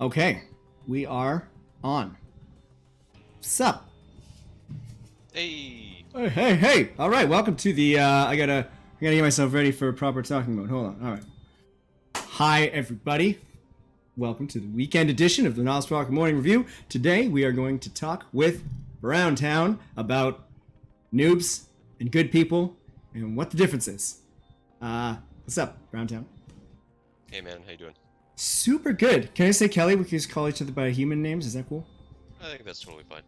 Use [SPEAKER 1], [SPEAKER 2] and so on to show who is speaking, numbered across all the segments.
[SPEAKER 1] Okay, we are on. What's up?
[SPEAKER 2] Hey.
[SPEAKER 1] Hey! All right, welcome to the. I gotta get myself ready for proper talking mode. Hold on. All right. Hi, everybody. Welcome to the weekend edition of the Nostrocker Morning Review. Today we are going to talk with Browntown about noobs and good people and what the difference is. What's up, Browntown?
[SPEAKER 2] Hey man, how you doing?
[SPEAKER 1] Super good. Can I say Kelly? We can just call each other by human names. Is that cool?
[SPEAKER 2] I think that's totally fine.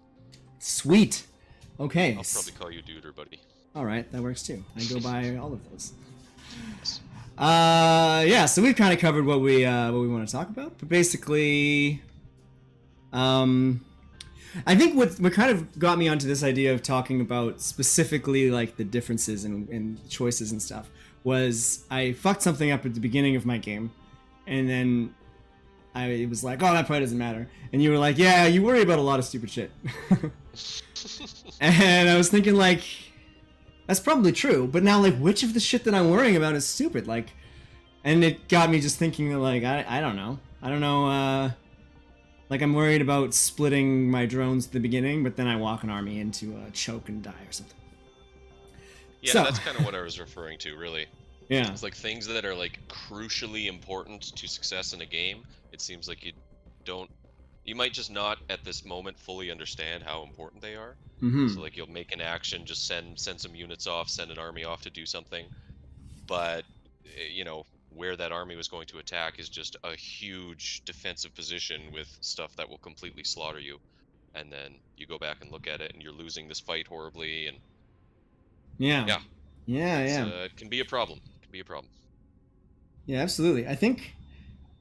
[SPEAKER 1] Sweet. Okay.
[SPEAKER 2] I'll probably call you dude or buddy.
[SPEAKER 1] All right, that works too. I go by all of those.
[SPEAKER 2] Yes.
[SPEAKER 1] Yeah. So we've kind of covered what we want to talk about, but basically, I think what kind of got me onto this idea of talking about specifically like the differences and choices and stuff was I fucked something up at the beginning of my game, and then it was like, oh, that probably doesn't matter, and you were like, yeah, you worry about a lot of stupid shit. And I was thinking, like, that's probably true, but now, like, which of the shit that I'm worrying about is stupid? Like, and it got me just thinking, like, I don't know. Like, I'm worried about splitting my drones at the beginning, but then I walk an army into a choke and die or something.
[SPEAKER 2] Yeah,
[SPEAKER 1] So,
[SPEAKER 2] that's kind of what I was referring to, really.
[SPEAKER 1] yeah.
[SPEAKER 2] It's like things that are like crucially important to success in a game. It seems like you might just not at this moment fully understand how important they are.
[SPEAKER 1] Mm-hmm.
[SPEAKER 2] So like you'll make an action, just send some units off, send an army off to do something, but where that army was going to attack is just a huge defensive position with stuff that will completely slaughter you, and then you go back and look at it and you're losing this fight horribly, and
[SPEAKER 1] Yeah.
[SPEAKER 2] yeah,
[SPEAKER 1] Yeah, yeah.
[SPEAKER 2] it can be a problem. It can be a problem.
[SPEAKER 1] Yeah, absolutely. I think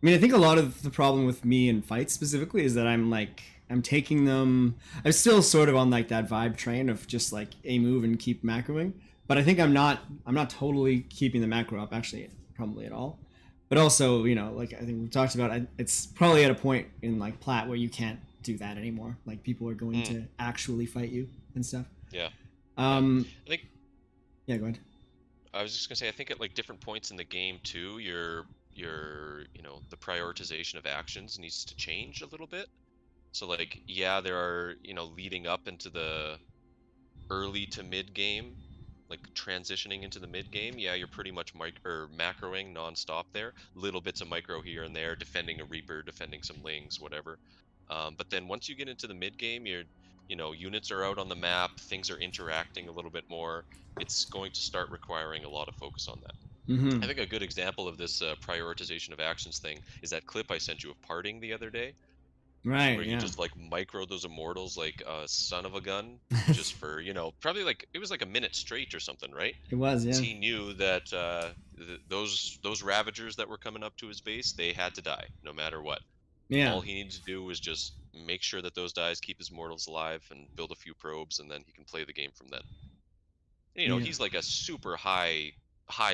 [SPEAKER 1] a lot of the problem with me in fights specifically is that I'm taking them. I'm still sort of on like that vibe train of just like a move and keep macroing, but I think I'm not totally keeping the macro up actually, probably at all. But also, like I think we've talked about, it's probably at a point in like plat where you can't do that anymore. Like people are going to actually fight you and stuff.
[SPEAKER 2] Yeah.
[SPEAKER 1] Um.
[SPEAKER 2] I think
[SPEAKER 1] Yeah. Go ahead.
[SPEAKER 2] I was just gonna say, I think at like different points in the game too, the prioritization of actions needs to change a little bit. So like, yeah, there are, leading up into the early to mid game, like transitioning into the mid game, yeah, you're pretty much macroing nonstop there. Little bits of micro here and there, defending a Reaper, defending some Lings, whatever. But then once you get into the mid game, units are out on the map, things are interacting a little bit more. It's going to start requiring a lot of focus on that.
[SPEAKER 1] Mm-hmm.
[SPEAKER 2] I think a good example of this prioritization of actions thing is that clip I sent you of parting the other day,
[SPEAKER 1] Right.
[SPEAKER 2] where he
[SPEAKER 1] Yeah.
[SPEAKER 2] just like micro those immortals like a son of a gun, just for probably like it was like a minute straight or something, right?
[SPEAKER 1] It was. Yeah.
[SPEAKER 2] He knew that those ravagers that were coming up to his base, they had to die no matter what.
[SPEAKER 1] Yeah.
[SPEAKER 2] All he needed to do was just make sure that those dies, keep his mortals alive, and build a few probes, and then he can play the game from then.
[SPEAKER 1] Yeah.
[SPEAKER 2] He's like a super high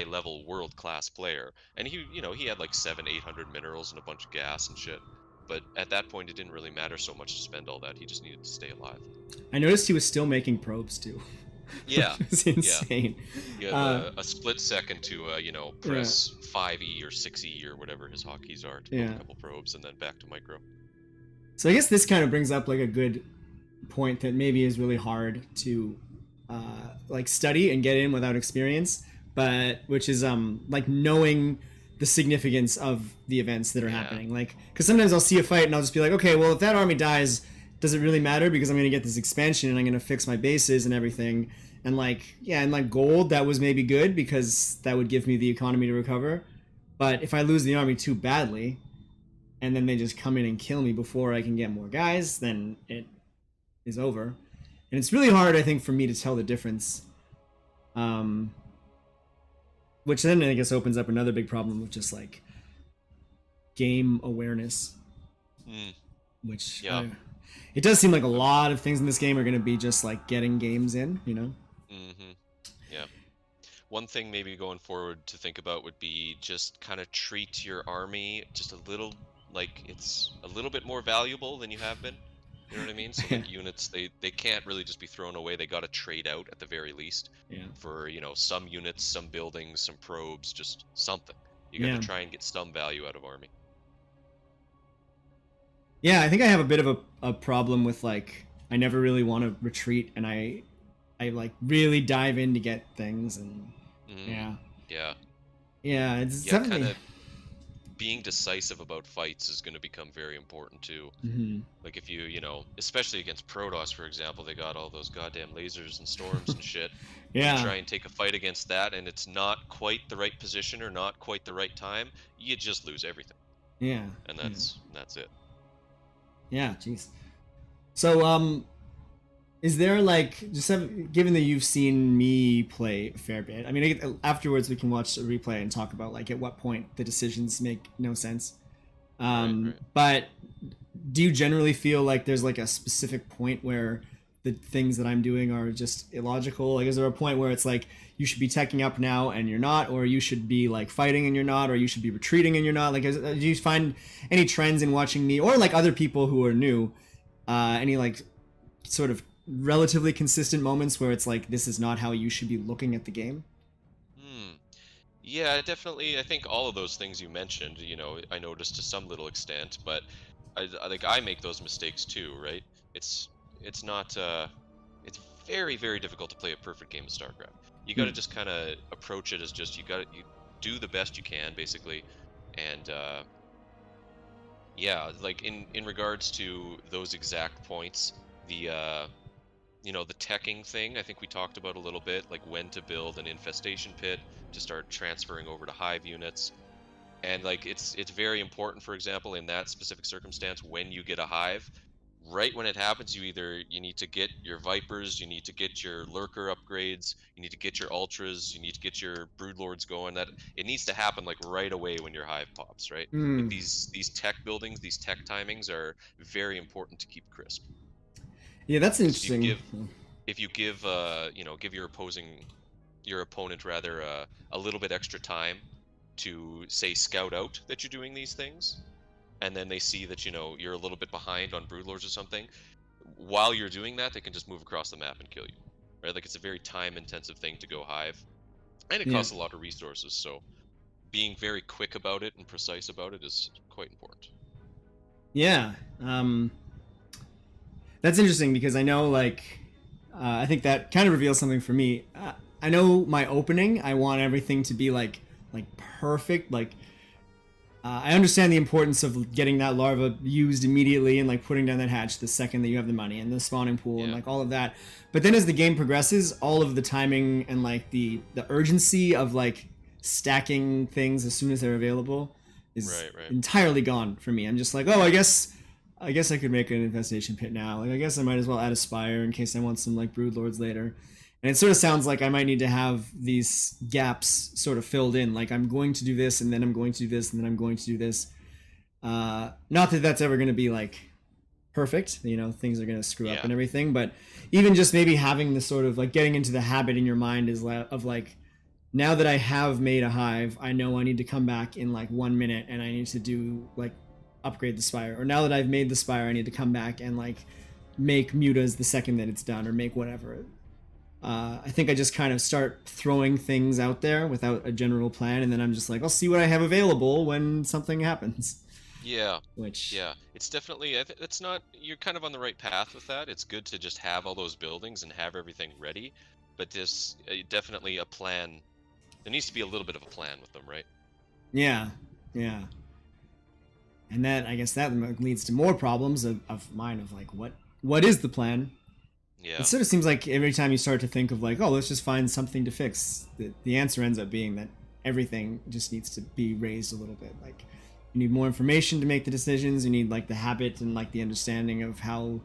[SPEAKER 2] level world class player, and he had like 800 minerals and a bunch of gas and shit. But at that point, it didn't really matter so much to spend all that. He just needed to stay alive.
[SPEAKER 1] I noticed he was still making probes too.
[SPEAKER 2] Yeah,
[SPEAKER 1] It's insane.
[SPEAKER 2] You had a split second to press
[SPEAKER 1] Yeah.
[SPEAKER 2] 5E or 6E or whatever his hotkeys are to build a couple probes, and then back to micro.
[SPEAKER 1] So I guess this kind of brings up like a good point that maybe is really hard to like study and get in without experience, but which is like knowing the significance of the events that are happening. Like, because sometimes I'll see a fight and I'll just be like, okay, well, if that army dies, does it really matter? Because I'm going to get this expansion and I'm going to fix my bases and everything. And like, yeah, and like gold, that was maybe good because that would give me the economy to recover. But if I lose the army too badly, and then they just come in and kill me before I can get more guys, then it is over. And it's really hard, I think, for me to tell the difference. Which then I guess opens up another big problem with just like game awareness. Which it does seem like a lot of things in this game are going to be just like getting games in,
[SPEAKER 2] Yeah. One thing maybe going forward to think about would be just kind of treat your army just a little like it's a little bit more valuable than you have been. You know what I mean? So like units, they can't really just be thrown away. They got to trade out at the very least for some units, some buildings, some probes, just something. You got to try and get some value out of army.
[SPEAKER 1] Yeah, I think I have a bit of a problem with like I never really want to retreat, and I like really dive in to get things, and
[SPEAKER 2] Mm,
[SPEAKER 1] yeah,
[SPEAKER 2] yeah,
[SPEAKER 1] yeah, it's
[SPEAKER 2] yeah. Kind
[SPEAKER 1] definitely.
[SPEAKER 2] of being decisive about fights is going to become very important too.
[SPEAKER 1] Hmm.
[SPEAKER 2] Like if you know, especially against Protoss, for example, they got all those goddamn lasers and storms and shit. And you
[SPEAKER 1] Yeah,
[SPEAKER 2] try and take a fight against that, and it's not quite the right position or not quite the right time, you just lose everything,
[SPEAKER 1] yeah,
[SPEAKER 2] and
[SPEAKER 1] yeah,
[SPEAKER 2] that's it.
[SPEAKER 1] yeah. Jeez. So is there like given that you've seen me play a fair bit? I mean, afterwards we can watch a replay and talk about like at what point the decisions make no sense.
[SPEAKER 2] Right, right.
[SPEAKER 1] But do you generally feel like there's like a specific point where the things that I'm doing are just illogical? Like, is there a point where it's like you should be teching up now and you're not, or you should be like fighting and you're not, or you should be retreating and you're not? Like, do you find any trends in watching me or like other people who are new? Any like sort of relatively consistent moments where it's like this is not how you should be looking at the game?
[SPEAKER 2] Hmm. Yeah, definitely. I think all of those things you mentioned, you know, I noticed to some little extent, but like I make those mistakes too, right? It's it's not it's very very difficult to play a perfect game of StarCraft. You got to
[SPEAKER 1] Hmm.
[SPEAKER 2] just kind of approach it as just you do the best you can basically, and yeah, like in regards to those exact points, the you know, the teching thing, I think we talked about a little bit, like when to build an infestation pit to start transferring over to hive units. And like it's very important, for example, in that specific circumstance, when you get a hive, right when it happens, you need to get your vipers, you need to get your lurker upgrades, you need to get your ultras, you need to get your broodlords going. That it needs to happen like right away when your hive pops, right? Like
[SPEAKER 1] Hmm.
[SPEAKER 2] these tech buildings, these tech timings are very important to keep crisp.
[SPEAKER 1] Yeah, that's
[SPEAKER 2] Because
[SPEAKER 1] interesting.
[SPEAKER 2] if you give you know, give your opponent rather a little bit extra time to say scout out that you're doing these things, and then they see that, you know, you're a little bit behind on broodlords or something, while you're doing that they can just move across the map and kill you, right? Like it's a very time intensive thing to go hive, and it
[SPEAKER 1] Yeah.
[SPEAKER 2] costs a lot of resources, so being very quick about it and precise about it is quite important.
[SPEAKER 1] Yeah. That's interesting because I know, like, I think that kind of reveals something for me. I know my opening. I want everything to be like perfect. Like, I understand the importance of getting that larva used immediately and like putting down that hatch the second that you have the money and the spawning pool and
[SPEAKER 2] Yeah,
[SPEAKER 1] like all of that. But then as the game progresses, all of the timing and like the urgency of like stacking things as soon as they're available is
[SPEAKER 2] right, right.
[SPEAKER 1] entirely gone for me. I'm just like, oh, I guess I could make an infestation pit now. Like I guess I might as well add a spire in case I want some like brood lords later. And it sort of
[SPEAKER 2] Yeah,
[SPEAKER 1] sounds like I might need to have these gaps sort of filled in. Like I'm going to do this, and then I'm going to do this, and then I'm going to do this. Not that that's ever going to be like perfect. You know, things are going to screw up
[SPEAKER 2] yeah,
[SPEAKER 1] and everything. But even just maybe having this sort of like getting into the habit in your mind is of like, now that I have made a hive, I know I need to come back in like 1 minute and I need to do like upgrade the spire. Or now that I've made the spire, I need to come back and like make mutas the second that it's done or make whatever. I think I just kind of start throwing things out there without a general plan, and then I'm just like, I'll see what I have available when something happens.
[SPEAKER 2] yeah.
[SPEAKER 1] Which,
[SPEAKER 2] Yeah, it's definitely. It's not. You're kind of on the right path with that. It's good to just have all those buildings and have everything ready, but there's definitely a plan. There needs to be a little bit of a plan with them, right?
[SPEAKER 1] yeah, yeah, and that I guess that leads to more problems of mine of like, what is the plan? It
[SPEAKER 2] Yeah,
[SPEAKER 1] sort of seems like every time you start to think of like, oh, let's just find something to fix, the answer ends up being that everything just needs to be raised a little bit. Like, you need more information to make the decisions. You need like the habit and like the understanding of how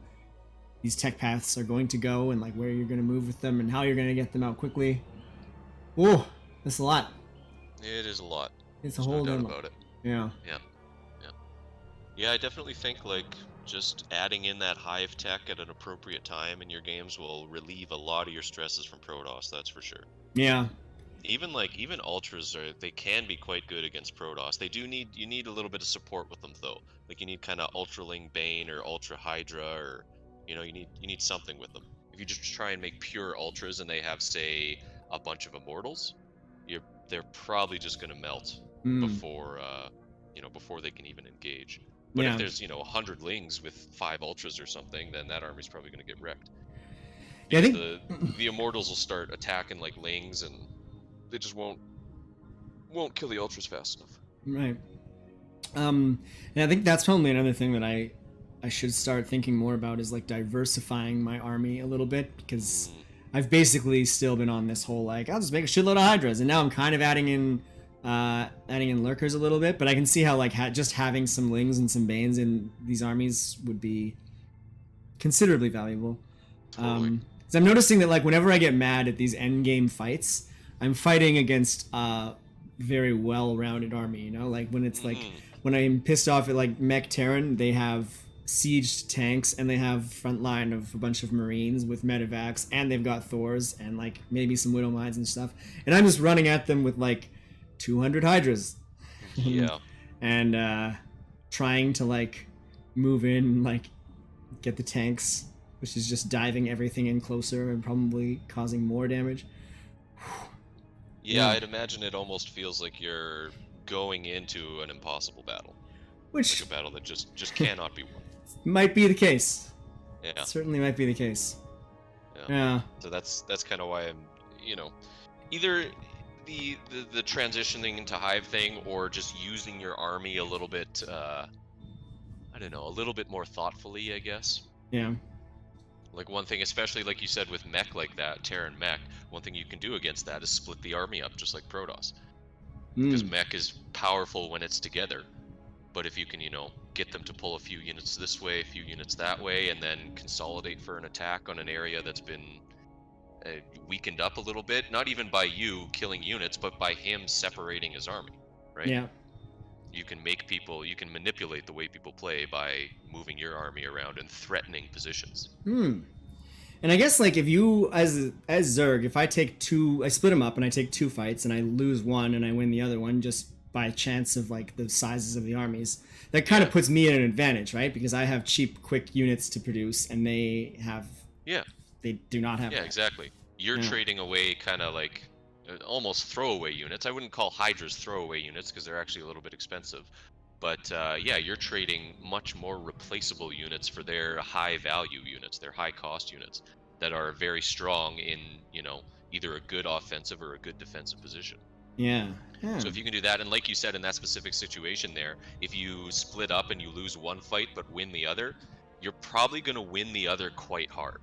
[SPEAKER 1] these tech paths are going to go and like where you're going to move with them and how you're going to get them out quickly. Whoa, that's a lot.
[SPEAKER 2] it is a lot.
[SPEAKER 1] It's a
[SPEAKER 2] There's no
[SPEAKER 1] whole
[SPEAKER 2] doubt
[SPEAKER 1] damn lot.
[SPEAKER 2] about it.
[SPEAKER 1] Yeah.
[SPEAKER 2] Yeah, yeah, yeah. I definitely think like just adding in that hive tech at an appropriate time in your games will relieve a lot of your stresses from Protoss. That's for sure.
[SPEAKER 1] Yeah.
[SPEAKER 2] Even ultras are, they can be quite good against Protoss. They do need, you need a little bit of support with them though. Like you need kind of Ultraling Bane or Ultra Hydra, or you know, you need something with them. If you just try and make pure ultras and they have, say, a bunch of immortals, you're they're probably just going to melt
[SPEAKER 1] Mm.
[SPEAKER 2] before you know, before they can even engage. But if
[SPEAKER 1] Yeah.
[SPEAKER 2] there's 100 lings with 5 ultras or something, then that army's probably going to get wrecked
[SPEAKER 1] Yeah, I
[SPEAKER 2] because
[SPEAKER 1] think
[SPEAKER 2] the immortals will start attacking like lings, and they just won't kill the ultras fast enough.
[SPEAKER 1] right. And I think that's probably another thing that I should start thinking more about is like diversifying my army a little bit, because I've basically still been on this whole like I'll just make a shitload of hydras, and now I'm kind of adding in lurkers a little bit, but I can see how like just having some lings and some banes in these armies would be considerably valuable.
[SPEAKER 2] Totally.
[SPEAKER 1] 'Cause I'm noticing that like whenever I get mad at these end game fights, I'm fighting against very well-rounded army. Like when it's like when I'm pissed off at like Mech Terran, they have sieged tanks and they have front line of a bunch of Marines with medevacs, and they've got Thors and like maybe some Widow Mines and stuff, and I'm just running at them with like 200 Hydras.
[SPEAKER 2] Yeah.
[SPEAKER 1] And trying to like move in, like get the tanks, which is just diving everything in closer and probably causing more damage.
[SPEAKER 2] Yeah, I'd imagine it almost feels like you're going into an impossible battle.
[SPEAKER 1] Which
[SPEAKER 2] Like a battle that just cannot be won.
[SPEAKER 1] might be the case.
[SPEAKER 2] Yeah.
[SPEAKER 1] Certainly might be the case.
[SPEAKER 2] Yeah.
[SPEAKER 1] Yeah.
[SPEAKER 2] So that's kind of why I'm, either the transitioning into hive thing, or just using your army a little bit I don't know, a little bit more thoughtfully, I guess.
[SPEAKER 1] Yeah.
[SPEAKER 2] Like one thing, especially like you said with mech like that, Terran mech, one thing you can do against that is split the army up just like Protoss. Because mech is powerful when it's together. But if you can, get them to pull a few units this way, a few units that way, and then consolidate for an attack on an area that's been weakened up a little bit, not even by you killing units, but by him separating his army, right?
[SPEAKER 1] Yeah.
[SPEAKER 2] You can manipulate the way people play by moving your army around and threatening positions.
[SPEAKER 1] And I guess like if you as Zerg, if I split them up and I take 2 fights and I lose one and I win the other one just by chance of like the sizes of the armies, that kind of puts me at an advantage, right? Because I have cheap, quick units to produce, and they do not have.
[SPEAKER 2] Yeah,
[SPEAKER 1] that.
[SPEAKER 2] exactly. You're trading away kind of like almost throwaway units. I wouldn't call Hydras throwaway units because they're actually a little bit expensive. But yeah, you're trading much more replaceable units for their high value units, their high cost units that are very strong in, either a good offensive or a good defensive position.
[SPEAKER 1] Yeah.
[SPEAKER 2] So if you can do that, and like you said in that specific situation there, if you split up and you lose one fight but win the other, you're probably going to win the other quite hard.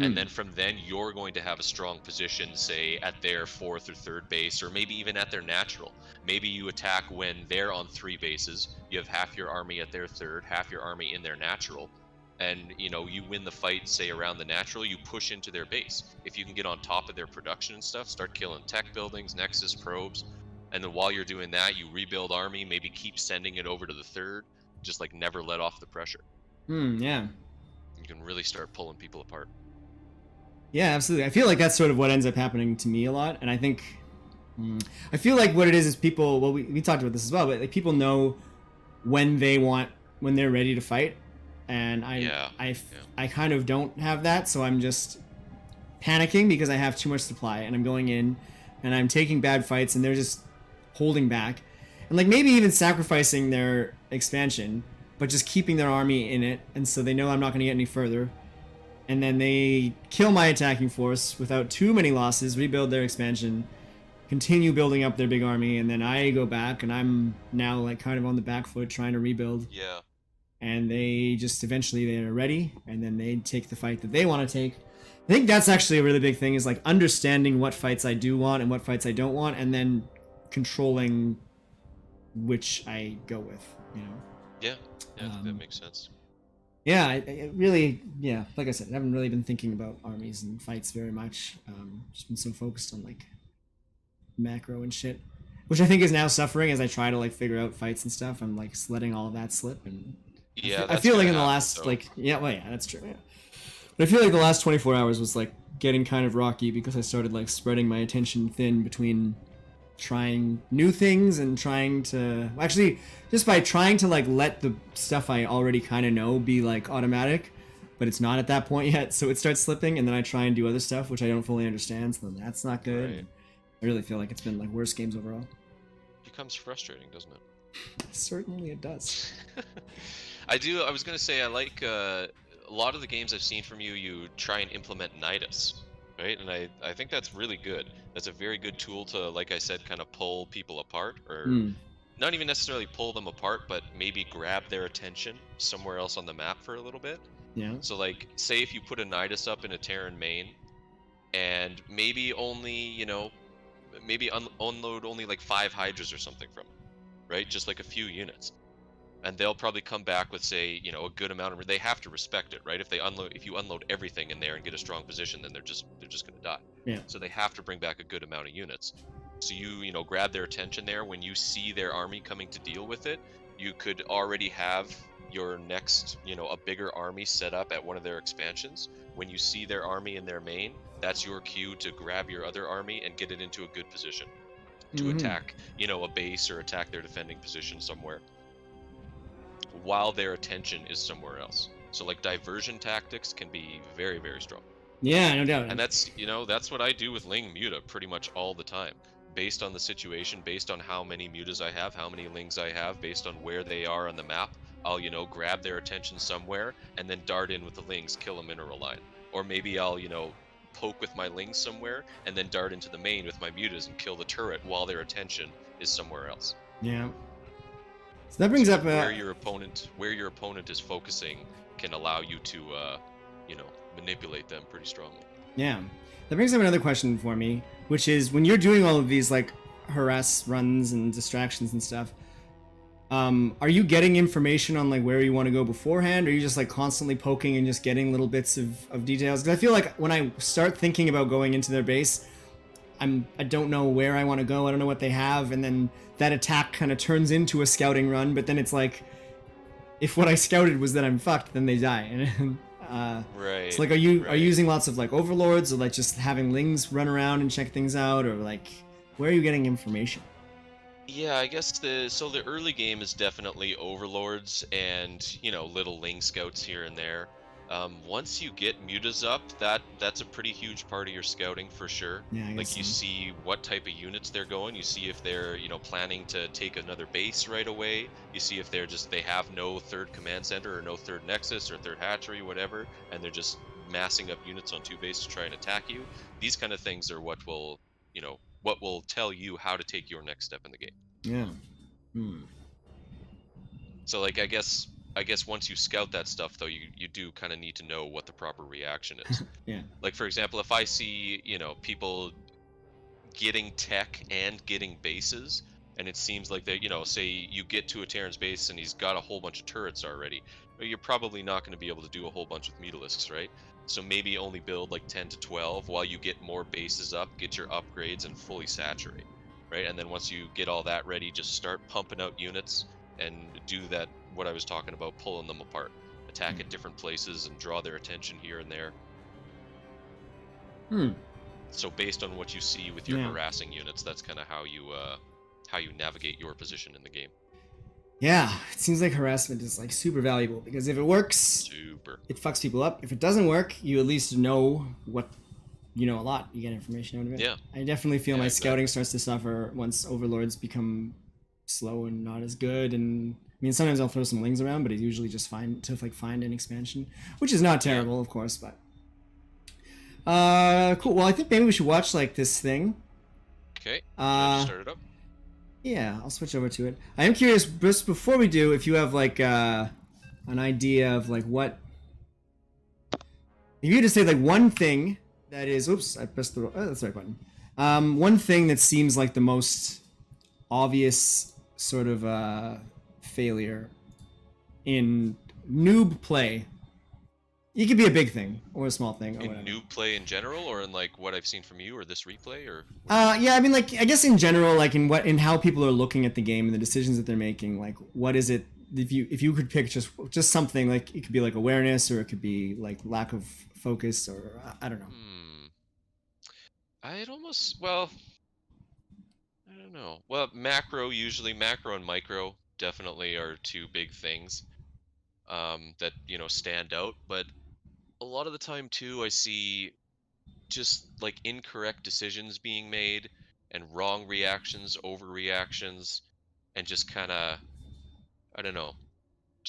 [SPEAKER 2] And then from then, you're going to have a strong position, say, at their 4th or 3rd base, or maybe even at their natural. Maybe you attack when they're on 3 bases. You have half your army at their 3rd, half your army in their natural. And, you win the fight, say, around the natural, you push into their base. If you can get on top of their production and stuff, start killing tech buildings, nexus probes. And then while you're doing that, you rebuild army, maybe keep sending it over to the 3rd, just like never let off the pressure.
[SPEAKER 1] Yeah.
[SPEAKER 2] You can really start pulling people apart.
[SPEAKER 1] Yeah, absolutely. I feel like that's sort of what ends up happening to me a lot, and I think I feel like what it is people. Well, we talked about this as well, but like people know when they're ready to fight, and I kind of don't have that, so I'm just panicking because I have too much supply, and I'm going in, and I'm taking bad fights, and they're just holding back, and like maybe even sacrificing their expansion, but just keeping their army in it, and so they know I'm not going to get any further. And then they kill my attacking force without too many losses, rebuild their expansion, continue building up their big army, and then I go back and I'm now like kind of on the back foot trying to rebuild.
[SPEAKER 2] Yeah.
[SPEAKER 1] And they just eventually they're ready, and then they take the fight that they want to take. I think that's actually a really big thing, is like understanding what fights I do want and what fights I don't want, and then controlling which I go with,
[SPEAKER 2] Yeah, I think that makes sense.
[SPEAKER 1] Yeah, I really, like I said, I haven't really been thinking about armies and fights very much. Just been so focused on like macro and shit, which I think is now suffering as I try to like figure out fights and stuff. I'm like letting all of that slip, and I feel like in the last that's true. Yeah, but I feel like the last 24 hours was like getting kind of rocky because I started like spreading my attention thin between trying new things and trying to just by trying to like let the stuff I already kind of know be like automatic, but it's not at that point yet, so it starts slipping, and then I try and do other stuff which I don't fully understand, so then that's not good.
[SPEAKER 2] Right.
[SPEAKER 1] I really feel like it's been like worse games overall.
[SPEAKER 2] Becomes frustrating, doesn't it?
[SPEAKER 1] Certainly it does.
[SPEAKER 2] I do. I was gonna say I like a lot of the games I've seen from you. You try and implement Nidus, right? And I think that's really good. That's a very good tool to, like I said, kind of pull people apart, or
[SPEAKER 1] Hmm.
[SPEAKER 2] not even necessarily pull them apart, but maybe grab their attention somewhere else on the map for a little bit.
[SPEAKER 1] Yeah.
[SPEAKER 2] So, like, say if you put a Nidus up in a Terran main, and maybe only, maybe unload only like 5 Hydras or something from it, right? Just like a few units, and they'll probably come back with, say, a good amount of. They have to respect it, right? If you unload everything in there and get a strong position, then they're just going to die.
[SPEAKER 1] Yeah.
[SPEAKER 2] So they have to bring back a good amount of units. So grab their attention there. When you see their army coming to deal with it, you could already have your next, a bigger army set up at one of their expansions. When you see their army in their main, that's your cue to grab your other army and get it into a good position to
[SPEAKER 1] Hmm.
[SPEAKER 2] attack, a base or attack their defending position somewhere while their attention is somewhere else. So like diversion tactics can be very, very strong.
[SPEAKER 1] Yeah, no doubt.
[SPEAKER 2] And that's what I do with Ling Muta pretty much all the time. Based on the situation, based on how many mutas I have, how many lings I have, based on where they are on the map, I'll, grab their attention somewhere and then dart in with the lings, kill a mineral line. Or maybe I'll, poke with my lings somewhere and then dart into the main with my mutas and kill the turret while their attention is somewhere else.
[SPEAKER 1] Yeah. So that brings up
[SPEAKER 2] Where your opponent is focusing can allow you to manipulate them pretty strongly.
[SPEAKER 1] yeah. That brings up another question for me, which is when you're doing all of these like harass runs and distractions and stuff, are you getting information on like where you want to go beforehand, or are you just like constantly poking and just getting little bits of details? Because I feel like when I start thinking about going into their base, I don't know where I want to go. I don't know what they have, and then that attack kind of turns into a scouting run. But then it's like, if what I scouted was that I'm fucked, then they die. And
[SPEAKER 2] Right.
[SPEAKER 1] it's like, are you
[SPEAKER 2] right.
[SPEAKER 1] using lots of like overlords, or like just having lings run around and check things out, or like where are you getting information?
[SPEAKER 2] Yeah, I guess the early game is definitely overlords and little ling scouts here and there. Once you get mutas up, that's a pretty huge part of your scouting for sure.
[SPEAKER 1] Yeah, I guess
[SPEAKER 2] Like you
[SPEAKER 1] so.
[SPEAKER 2] see what type of units they're going. You see if they're planning to take another base right away. You see if they have no third command center or no third nexus or third hatchery, whatever, and they're just massing up units on two bases to try and attack you. These kind of things are what will tell you how to take your next step in the game.
[SPEAKER 1] Yeah. Hmm.
[SPEAKER 2] So like I guess once you scout that stuff though, you do kind of need to know what the proper reaction is.
[SPEAKER 1] Yeah.
[SPEAKER 2] Like for example, if I see, people getting tech and getting bases, and it seems like they, say you get to a Terran's base and he's got a whole bunch of turrets already, well, you're probably not going to be able to do a whole bunch with mutalisks, right? So maybe only build like 10 to 12 while you get more bases up, get your upgrades, and fully saturate, right? And then once you get all that ready, just start pumping out units and do that, what I was talking about, pulling them apart, attack at different places and draw their attention here and there.
[SPEAKER 1] Hmm.
[SPEAKER 2] So based on what you see with your
[SPEAKER 1] Yeah.
[SPEAKER 2] harassing units, that's kind of how you navigate your position in the game.
[SPEAKER 1] Yeah, it seems like harassment is like super valuable because if it works,
[SPEAKER 2] Super.
[SPEAKER 1] it fucks people up. If it doesn't work, you at least know what you know a lot. You get information out of it.
[SPEAKER 2] Yeah.
[SPEAKER 1] I definitely feel
[SPEAKER 2] Yeah,
[SPEAKER 1] my
[SPEAKER 2] exactly.
[SPEAKER 1] scouting starts to suffer once overlords become slow and not as good. And I mean, sometimes I'll throw some lings around, but it's usually just fine to like find an expansion, which is not terrible, of course. But cool. Well, I think maybe we should watch like this thing.
[SPEAKER 2] Okay. Should I
[SPEAKER 1] Uh,
[SPEAKER 2] just start it up?
[SPEAKER 1] Yeah, I'll switch over to it. I am curious, just before we do, if you have like an idea of like what, if you had to say like one thing that is, oops, I pressed the, oh, that's the right button. One thing that seems like the most obvious sort of failure in noob play. It could be a big thing or a small thing or
[SPEAKER 2] In
[SPEAKER 1] whatever.
[SPEAKER 2] new play in general, or in like what I've seen from you, or this replay, or?
[SPEAKER 1] Yeah, I mean, like, I guess in general, like in how people are looking at the game and the decisions that they're making, like, what is it? If you could pick just something, like it could be like awareness, or it could be like lack of focus, or I don't know.
[SPEAKER 2] I'd almost, well, I don't know. Well, macro and micro definitely are two big things that stand out. But a lot of the time too, I see just like incorrect decisions being made and wrong reactions, overreactions, and just kind of, I don't know,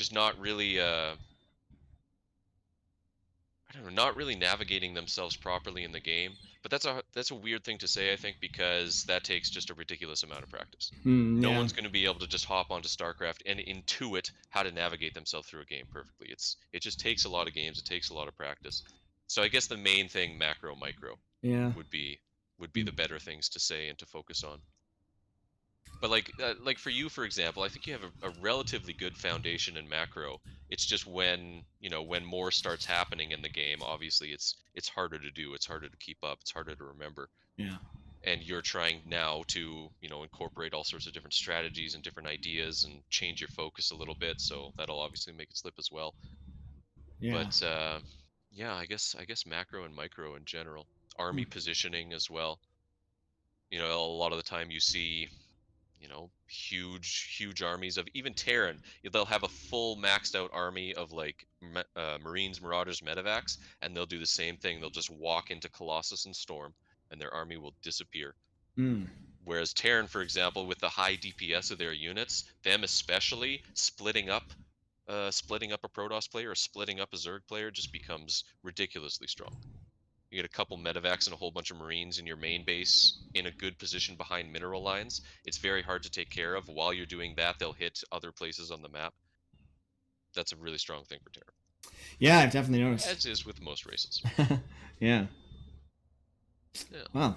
[SPEAKER 2] just not really I don't know, not really navigating themselves properly in the game. But that's a weird thing to say, I think, because that takes just a ridiculous amount of practice. No
[SPEAKER 1] Yeah.
[SPEAKER 2] one's going to be able to just hop onto StarCraft and intuit how to navigate themselves through a game perfectly. It just takes a lot of games. It takes a lot of practice. So I guess the main thing, macro, micro,
[SPEAKER 1] Yeah.
[SPEAKER 2] would be the better things to say and to focus on. But like for you, for example, I think you have a relatively good foundation in macro. It's just when when more starts happening in the game, obviously it's harder to do. It's harder to keep up. It's harder to remember.
[SPEAKER 1] Yeah.
[SPEAKER 2] And you're trying now to incorporate all sorts of different strategies and different ideas and change your focus a little bit. So that'll obviously make it slip as well.
[SPEAKER 1] Yeah.
[SPEAKER 2] But yeah, I guess macro and micro in general,
[SPEAKER 1] Hmm.
[SPEAKER 2] army positioning as well. A lot of the time you see huge armies of even Terran. They'll have a full maxed out army of like Marines, Marauders, Medivacs, and they'll do the same thing. They'll just walk into Colossus and Storm, and their army will disappear.
[SPEAKER 1] Hmm.
[SPEAKER 2] Whereas Terran, for example, with the high DPS of their units, them especially splitting up a Protoss player or splitting up a Zerg player just becomes ridiculously strong. You get a couple medevacs and a whole bunch of marines in your main base in a good position behind mineral lines. It's very hard to take care of. While you're doing that, they'll hit other places on the map. That's a really strong thing for Terra,
[SPEAKER 1] Yeah, I've definitely noticed.
[SPEAKER 2] as is with most races.
[SPEAKER 1] Yeah.
[SPEAKER 2] Yeah.
[SPEAKER 1] Well,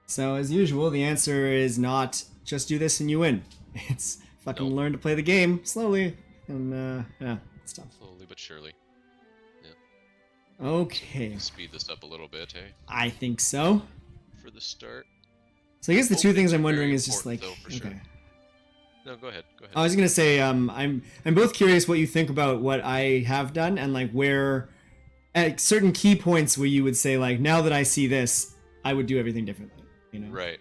[SPEAKER 1] so as usual, the answer is not just do this and you win. It's fucking
[SPEAKER 2] Nope.
[SPEAKER 1] learn to play the game slowly, and yeah, it's tough.
[SPEAKER 2] Slowly but surely.
[SPEAKER 1] Okay,
[SPEAKER 2] Speed this up a little bit, hey?
[SPEAKER 1] I think so.
[SPEAKER 2] For the start.
[SPEAKER 1] So I guess the two things
[SPEAKER 2] Openings are
[SPEAKER 1] I'm
[SPEAKER 2] very
[SPEAKER 1] wondering is just
[SPEAKER 2] important,
[SPEAKER 1] like,
[SPEAKER 2] though, for
[SPEAKER 1] okay.
[SPEAKER 2] sure. No, go ahead. Go ahead.
[SPEAKER 1] I was gonna say, I'm both curious what you think about what I have done and like where, at certain key points where you would say like, now that I see this, I would do everything differently. You know.
[SPEAKER 2] Right.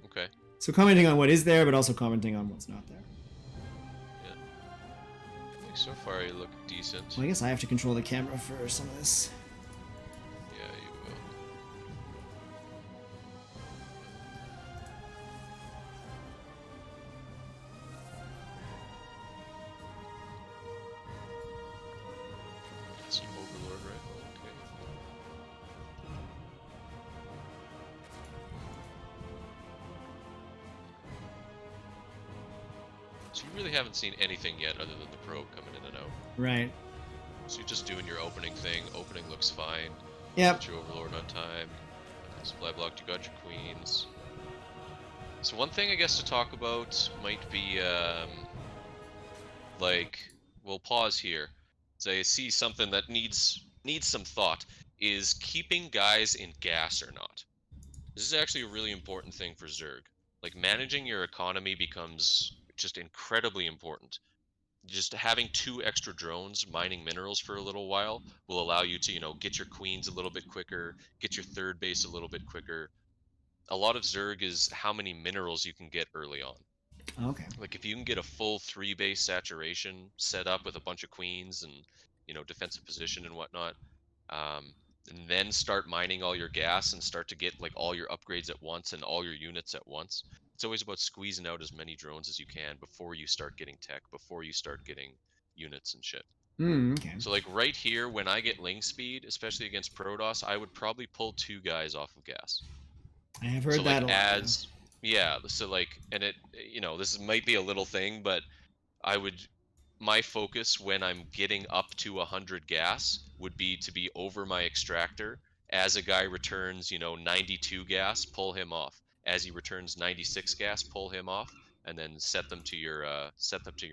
[SPEAKER 2] Okay.
[SPEAKER 1] So commenting on what is there, but also commenting on what's not there.
[SPEAKER 2] Yeah. I think so far you look decent.
[SPEAKER 1] Well, I guess I have to control the camera for some of this.
[SPEAKER 2] Yeah, you will. Some Overlord, right? Okay. So you really haven't seen anything yet other than the probe coming in and out.
[SPEAKER 1] Right.
[SPEAKER 2] So you're just doing your opening thing. Opening looks fine.
[SPEAKER 1] Yep.
[SPEAKER 2] Got your Overlord on time. Supply blocked, you got your queens. So one thing I guess to talk about might be like, we'll pause here. So I see something that needs some thought, is keeping guys in gas or not. This is actually a really important thing for Zerg. Like, managing your economy becomes just incredibly important. Just having 2 extra drones mining minerals for a little while will allow you to, get your queens a little bit quicker, get your third base a little bit quicker. A lot of Zerg is how many minerals you can get early on.
[SPEAKER 1] Okay.
[SPEAKER 2] Like, if you can get a full 3 base saturation set up with a bunch of queens and defensive position and whatnot, and then start mining all your gas and start to get like all your upgrades at once and all your units at once. It's always about squeezing out as many drones as you can before you start getting tech, before you start getting units and shit.
[SPEAKER 1] Okay.
[SPEAKER 2] So like right here, when I get ling speed, especially against Protoss, I would probably pull 2 guys off of gas.
[SPEAKER 1] I have heard
[SPEAKER 2] So
[SPEAKER 1] that
[SPEAKER 2] like
[SPEAKER 1] a lot.
[SPEAKER 2] yeah, so like, and it, this might be a little thing, but I would, my focus when I'm getting up to 100 gas would be to be over my extractor. As a guy returns, 92 gas, pull him off. As he returns 96 gas, pull him off, and then set them to your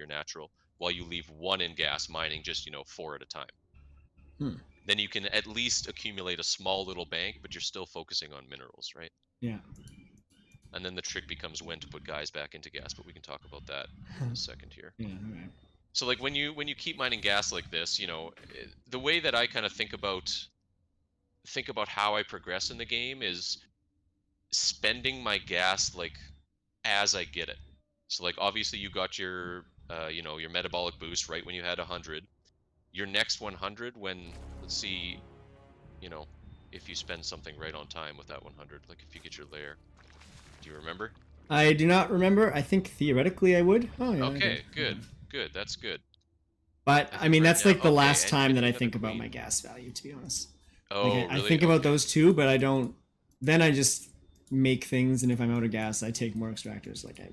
[SPEAKER 2] natural, while you leave 1 in gas mining just 4 at a time.
[SPEAKER 1] Hmm.
[SPEAKER 2] Then you can at least accumulate a small little bank, but you're still focusing on minerals, right?
[SPEAKER 1] Yeah.
[SPEAKER 2] And then the trick becomes when to put guys back into gas, but we can talk about that in a second here.
[SPEAKER 1] Yeah. All right.
[SPEAKER 2] So like when you keep mining gas like this, the way that I kind of think about how I progress in the game is spending my gas like as I get it. So like obviously you got your your metabolic boost right when you had 100. Your next 100 when, let's see, if you spend something right on time with that 100, like if you get your layer. Do you remember?
[SPEAKER 1] I do not remember. I think theoretically I would. Oh yeah.
[SPEAKER 2] Okay, good. Good. That's good.
[SPEAKER 1] But
[SPEAKER 2] I
[SPEAKER 1] I
[SPEAKER 2] think
[SPEAKER 1] mean,
[SPEAKER 2] right
[SPEAKER 1] that's
[SPEAKER 2] now,
[SPEAKER 1] like the
[SPEAKER 2] okay,
[SPEAKER 1] last
[SPEAKER 2] and you
[SPEAKER 1] time
[SPEAKER 2] can
[SPEAKER 1] that
[SPEAKER 2] do
[SPEAKER 1] I
[SPEAKER 2] another
[SPEAKER 1] think about
[SPEAKER 2] queen.
[SPEAKER 1] my gas value, to be honest. Like
[SPEAKER 2] Oh,
[SPEAKER 1] I
[SPEAKER 2] really?
[SPEAKER 1] think about
[SPEAKER 2] Okay.
[SPEAKER 1] those two, but I don't. Then I just make things, and if I'm out of gas, I take more extractors. Like I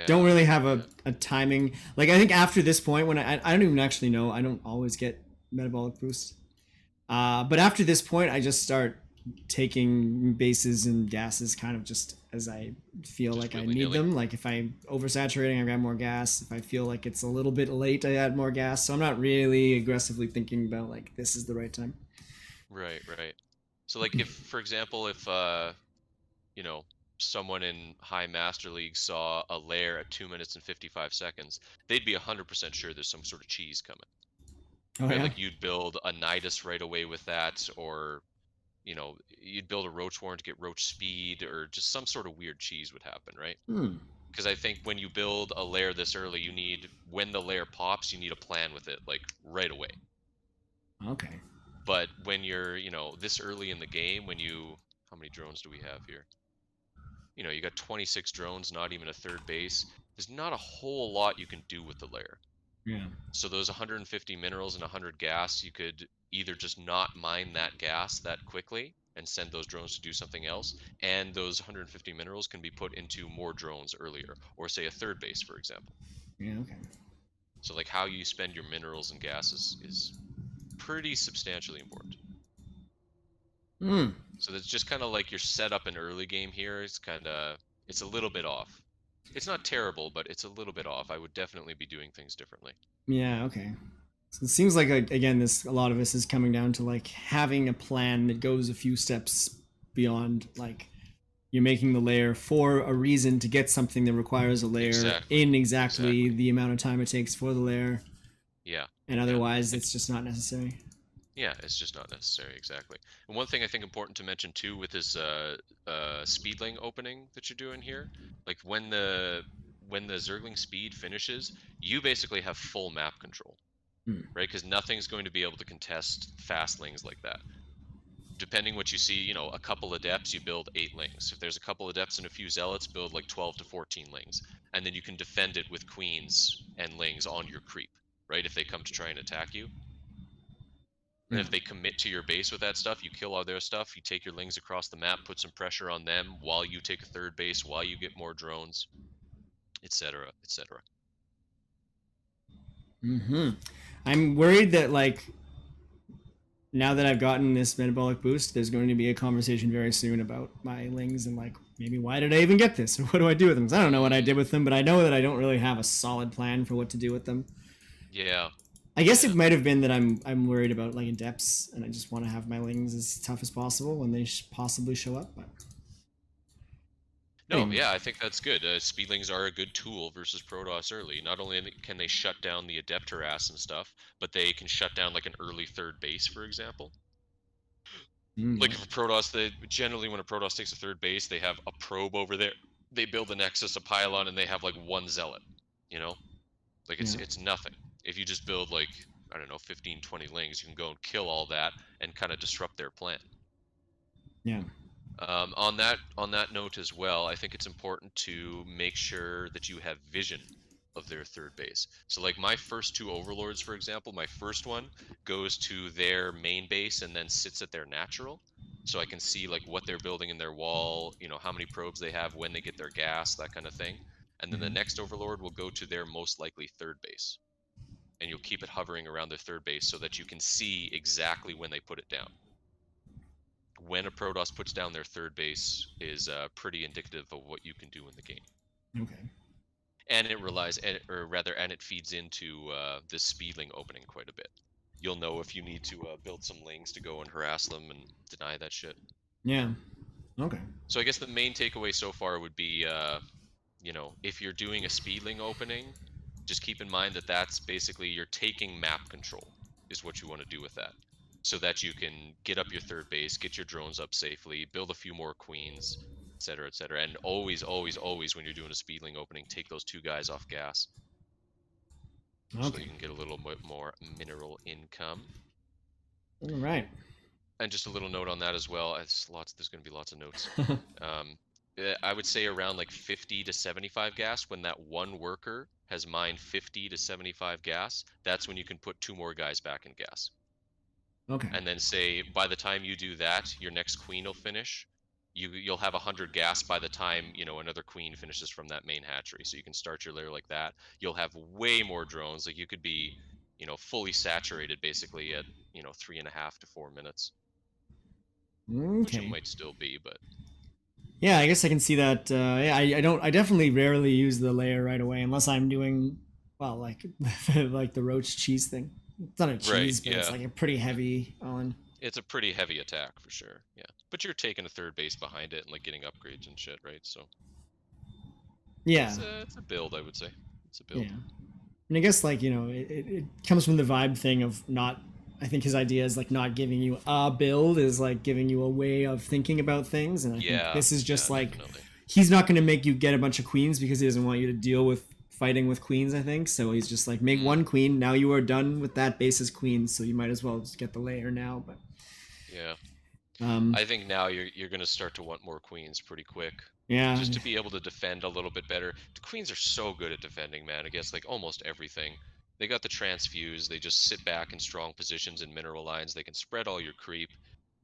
[SPEAKER 1] don't
[SPEAKER 2] Yeah.
[SPEAKER 1] really have
[SPEAKER 2] Yeah.
[SPEAKER 1] a timing. Like I think after this point, when I don't even actually know, I don't always get metabolic boost. But after this point, I just start taking bases and gases kind of just as I feel
[SPEAKER 2] Just
[SPEAKER 1] like I need
[SPEAKER 2] willy-nilly.
[SPEAKER 1] them. Like if I'm oversaturating, I grab more gas. If I feel like it's a little bit late, I add more gas. So I'm not really aggressively thinking about like this is the right time.
[SPEAKER 2] Right, right. So like if, for example, if you know, someone in high master league saw a lair at 2 minutes and 55 seconds, they'd be 100% sure there's some sort of cheese coming,
[SPEAKER 1] Oh
[SPEAKER 2] right?
[SPEAKER 1] yeah.
[SPEAKER 2] Like you'd build a nidus right away with that, or you'd build a roach warren to get roach speed, or just some sort of weird cheese would happen, right?
[SPEAKER 1] Hmm.
[SPEAKER 2] Because I think when you build a lair this early, you need, when the lair pops, you need a plan with it like right away.
[SPEAKER 1] Okay.
[SPEAKER 2] But when you're, this early in the game, how many drones do we have here? You got 26 drones, not even a third base. There's not a whole lot you can do with the lair.
[SPEAKER 1] Yeah.
[SPEAKER 2] So those 150 minerals and 100 gas, you could either just not mine that gas that quickly and send those drones to do something else, and those 150 minerals can be put into more drones earlier, or say a third base, for example.
[SPEAKER 1] Yeah. Okay.
[SPEAKER 2] So like how you spend your minerals and gas is pretty substantially important.
[SPEAKER 1] Hmm.
[SPEAKER 2] So that's just kind of like your setup in early game here. It's a little bit off. It's not terrible, but it's a little bit off. I would definitely be doing things differently.
[SPEAKER 1] Yeah. Okay. So it seems like again, this a lot of this is coming down to like having a plan that goes a few steps beyond like you're making the layer for a reason to get something that requires a layer
[SPEAKER 2] Exactly.
[SPEAKER 1] in exactly
[SPEAKER 2] Exactly.
[SPEAKER 1] the amount of time it takes for the layer,
[SPEAKER 2] Yeah.
[SPEAKER 1] and
[SPEAKER 2] Yeah.
[SPEAKER 1] otherwise
[SPEAKER 2] And
[SPEAKER 1] it's just not necessary.
[SPEAKER 2] yeah, it's just not necessary. Exactly. And one thing I think important to mention too with this speedling opening that you're doing here, like when the Zergling speed finishes, you basically have full map control,
[SPEAKER 1] Hmm.
[SPEAKER 2] right? Because nothing's going to be able to contest fastlings like that. Depending what you see, a couple of depths, you build 8 lings. If there's a couple of depths and a few zealots, build like 12 to 14 lings. And then you can defend it with queens and lings on your creep, right? If they come to try and attack you. And
[SPEAKER 1] Yeah.
[SPEAKER 2] if they commit to your base with that stuff, you kill all their stuff, you take your lings across the map, put some pressure on them while you take a third base, while you get more drones, etc., etc.
[SPEAKER 1] Hmm. I'm worried that like now that I've gotten this metabolic boost, there's going to be a conversation very soon about my lings and like maybe why did I even get this or what do I do with them? 'Cause I don't know what I did with them, but I know that I don't really have a solid plan for what to do with them.
[SPEAKER 2] Yeah,
[SPEAKER 1] I guess it
[SPEAKER 2] yeah.
[SPEAKER 1] might have been that I'm worried about like adepts, and I just want to have my lings as tough as possible when they possibly show up. But
[SPEAKER 2] No,
[SPEAKER 1] anyway,
[SPEAKER 2] yeah, I think that's good. Speedlings are a good tool versus Protoss early. Not only can they shut down the adept harass and stuff, but they can shut down like an early third base, for example. Like
[SPEAKER 1] yeah,
[SPEAKER 2] if a Protoss, they generally when a Protoss takes a third base, they have a probe over there. They build a Nexus, a pylon, and they have like one zealot. You know, like
[SPEAKER 1] yeah,
[SPEAKER 2] it's nothing. If you just build like, I don't know, 15, 20 lings, you can go and kill all that and kind of disrupt their plan.
[SPEAKER 1] yeah.
[SPEAKER 2] On that note as well, I think it's important to make sure that you have vision of their third base. So like my first two overlords, for example, my first one goes to their main base and then sits at their natural. So I can see like what they're building in their wall, how many probes they have, when they get their gas, that kind of thing. And then the
[SPEAKER 1] Hmm.
[SPEAKER 2] next overlord will go to their most likely third base. And you'll keep it hovering around their third base so that you can see exactly when they put it down. When a Protoss puts down their third base is pretty indicative of what you can do in the game.
[SPEAKER 1] Okay.
[SPEAKER 2] And it relies, or rather, and it feeds into this speedling opening quite a bit. You'll know if you need to build some lings to go and harass them and deny that shit.
[SPEAKER 1] Yeah. Okay.
[SPEAKER 2] So I guess the main takeaway so far would be, if you're doing a speedling opening, just keep in mind that that's basically you're taking map control is what you want to do with that, so that you can get up your third base, get your drones up safely, build a few more queens, etc., etc. And always, always, always when you're doing a speedling opening, take those two guys off gas so that
[SPEAKER 1] Okay.
[SPEAKER 2] you can get a little bit more mineral income.
[SPEAKER 1] All right.
[SPEAKER 2] And just a little note on that as well. There's going to be lots of notes. I would say around like 50 to 75 gas when that one worker has mined 50 to 75 gas, that's when you can put 2 more guys back in gas.
[SPEAKER 1] Okay.
[SPEAKER 2] And then say by the time you do that, your next queen will finish. You'll have 100 gas by the time, you know, another queen finishes from that main hatchery. So you can start your layer like that. You'll have way more drones. Like you could be, you know, fully saturated basically at, you know, 3.5 to 4 minutes, which it
[SPEAKER 1] Okay.
[SPEAKER 2] might still be, but
[SPEAKER 1] Yeah, I guess I can see that. Yeah, I don't. I definitely rarely use the layer right away unless I'm doing, well, like like the roach cheese thing. It's not a
[SPEAKER 2] right,
[SPEAKER 1] cheese, but it's
[SPEAKER 2] yeah.
[SPEAKER 1] like a pretty heavy on.
[SPEAKER 2] It's a pretty heavy attack for sure. Yeah. But you're taking a third base behind it and like getting upgrades and shit, right? So
[SPEAKER 1] Yeah,
[SPEAKER 2] it's a build, I would say. It's a
[SPEAKER 1] yeah.
[SPEAKER 2] build.
[SPEAKER 1] And I guess like it comes from the vibe thing of not. I think his idea is like not giving you a build, is like giving you a way of thinking about things, and I think
[SPEAKER 2] Yeah,
[SPEAKER 1] this is
[SPEAKER 2] yeah,
[SPEAKER 1] just like
[SPEAKER 2] definitely.
[SPEAKER 1] he's not going to make you get a bunch of queens because he doesn't want you to deal with fighting with queens. I think so. He's just like make
[SPEAKER 2] Mm,
[SPEAKER 1] one queen. Now you are done with that base as queen, so you might as well just get the layer now. But
[SPEAKER 2] yeah.
[SPEAKER 1] um,
[SPEAKER 2] I think now you're going to start to want more queens pretty quick.
[SPEAKER 1] yeah,
[SPEAKER 2] Just to be able to defend a little bit better. The queens are so good at defending, man, against like almost everything. They got the transfuse, they just sit back in strong positions in mineral lines, they can spread all your creep.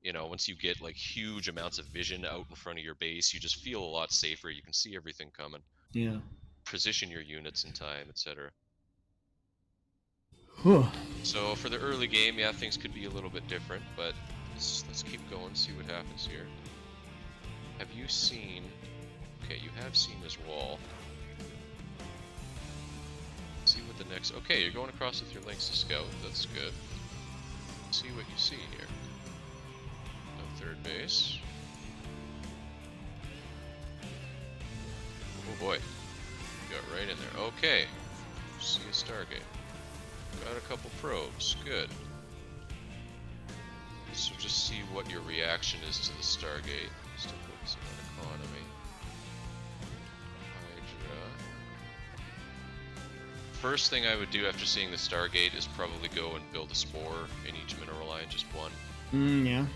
[SPEAKER 2] You know, once you get like huge amounts of vision out in front of your base, you just feel a lot safer. You can see everything coming.
[SPEAKER 1] yeah.
[SPEAKER 2] Position your units in time, etc.
[SPEAKER 1] Whew.
[SPEAKER 2] So for the early game, yeah, things could be a little bit different, but let's keep going, see what happens here. Have you seen... Okay, you have seen this wall. See what the next... Okay, you're going across with your links to scout. That's good. See what you see here. No third base. Oh boy. You got right in there. Okay. See a Stargate. Got a couple probes. Good. So just see what your reaction is to the Stargate. Still focusing on economy. Hydra. First thing I would do after seeing the Stargate is probably go and build a spore in each mineral line, just one.
[SPEAKER 1] Yeah.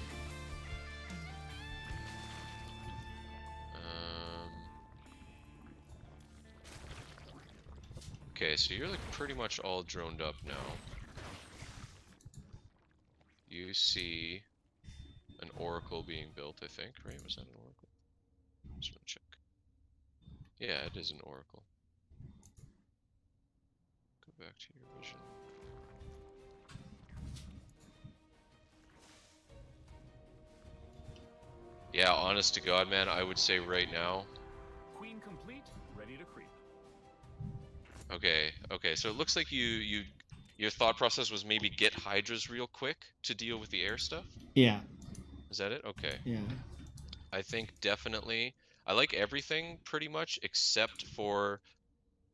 [SPEAKER 2] Okay, so you're like pretty much all droned up now. You see an oracle being built, I think, right? Was that an oracle? Just wanna check. Yeah, it is an oracle. Go back to your vision. Yeah, honest to God, man, I would say right now.
[SPEAKER 3] Queen complete, ready to creep.
[SPEAKER 2] Okay, so it looks like your thought process was maybe get hydras real quick to deal with the air stuff?
[SPEAKER 1] Yeah.
[SPEAKER 2] Is that it? Okay.
[SPEAKER 1] Yeah.
[SPEAKER 2] I think definitely I like everything pretty much except for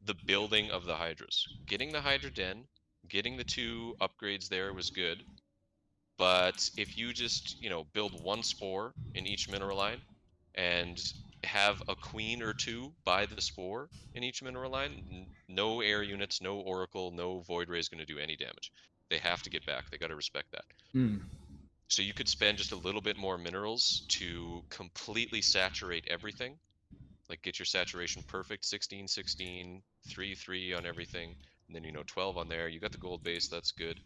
[SPEAKER 2] the building of the hydras. Getting the hydra den, getting the 2 upgrades there was good. But if you just, you know, build 1 spore in each mineral line and have a queen or 2 by the spore in each mineral line, no air units, no oracle, no void ray is going to do any damage. They have to get back. They got to respect that.
[SPEAKER 1] Mm.
[SPEAKER 2] So you could spend just a little bit more minerals to completely saturate everything. Like get your saturation perfect, 16, 16, 3, 3 on everything, and then, you know, 12 on there. You got the gold base, that's good.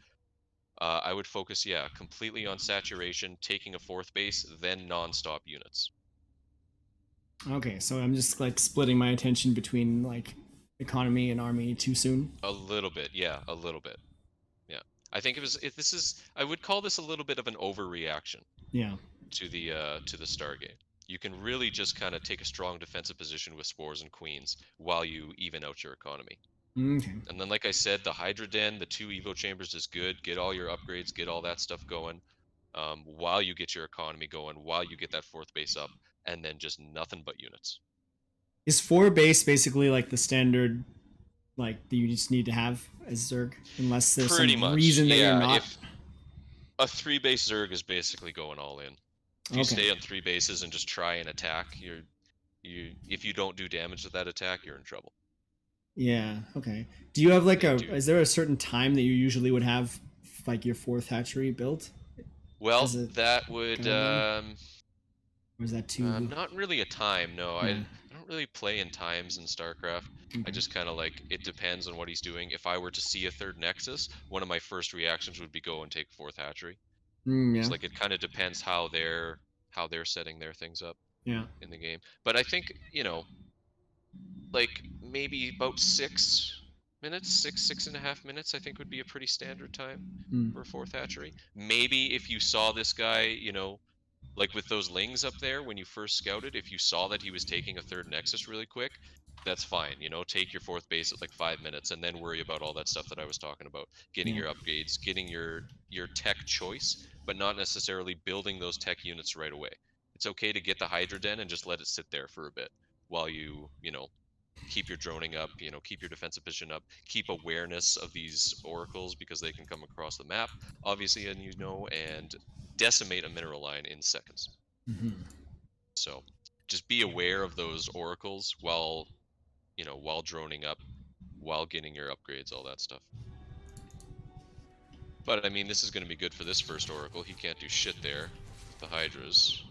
[SPEAKER 2] I would focus, yeah, completely on saturation, taking a 4th base, then non-stop units.
[SPEAKER 1] Okay, so I'm just like splitting my attention between like economy and army too soon.
[SPEAKER 2] A little bit, yeah, a little bit. Yeah. I think this is I would call this a little bit of an overreaction
[SPEAKER 1] Yeah.
[SPEAKER 2] to the Stargate. You can really just kind of take a strong defensive position with spores and queens while you even out your economy.
[SPEAKER 1] Okay.
[SPEAKER 2] And then, like I said, the Hydra Den, the 2 Evo chambers is good. Get all your upgrades, get all that stuff going, while you get your economy going, while you get that 4th base up, and then just nothing but units.
[SPEAKER 1] Is 4 base basically like the standard, like that you just need to have as Zerg, unless there's
[SPEAKER 2] Pretty
[SPEAKER 1] some
[SPEAKER 2] much,
[SPEAKER 1] reason that you're
[SPEAKER 2] yeah.
[SPEAKER 1] not?
[SPEAKER 2] If a 3 base Zerg is basically going all in. If you
[SPEAKER 1] Okay.
[SPEAKER 2] stay on 3 bases and just try and attack, if you don't do damage with that attack, you're in trouble.
[SPEAKER 1] Yeah. Okay. Do you have like
[SPEAKER 2] They do.
[SPEAKER 1] Is there a certain time that you usually would have like your 4th hatchery built?
[SPEAKER 2] Well,
[SPEAKER 1] As a
[SPEAKER 2] that would
[SPEAKER 1] guideline? Or is that too?
[SPEAKER 2] Not really a time. No,
[SPEAKER 1] Yeah.
[SPEAKER 2] I don't really play in times in StarCraft. I
[SPEAKER 1] Okay.
[SPEAKER 2] just kind of like it depends on what he's doing. If I were to see a third Nexus, one of my first reactions would be go and take fourth hatchery.
[SPEAKER 1] Yeah.
[SPEAKER 2] So like it kind of depends how they're setting their things up
[SPEAKER 1] Yeah.
[SPEAKER 2] in the game. But I think, like maybe about 6 minutes, 6.5 minutes, I think would be a pretty standard time
[SPEAKER 1] Mm.
[SPEAKER 2] for a fourth hatchery. Maybe if you saw this guy, like with those lings up there when you first scouted, if you saw that he was taking a third Nexus really quick, that's fine. Take your fourth base at like 5 minutes and then worry about all that stuff that I was talking about. Getting
[SPEAKER 1] Yeah.
[SPEAKER 2] your upgrades, getting your tech choice, but not necessarily building those tech units right away. It's okay to get the Hydra Den and just let it sit there for a bit while you keep your droning up, keep your defensive position up, keep awareness of these oracles because they can come across the map, obviously, and decimate a mineral line in seconds.
[SPEAKER 1] Mm-hmm.
[SPEAKER 2] So just be aware of those oracles while droning up, while getting your upgrades, all that stuff. But I mean, this is going to be good for this first oracle. He can't do shit there. The Hydras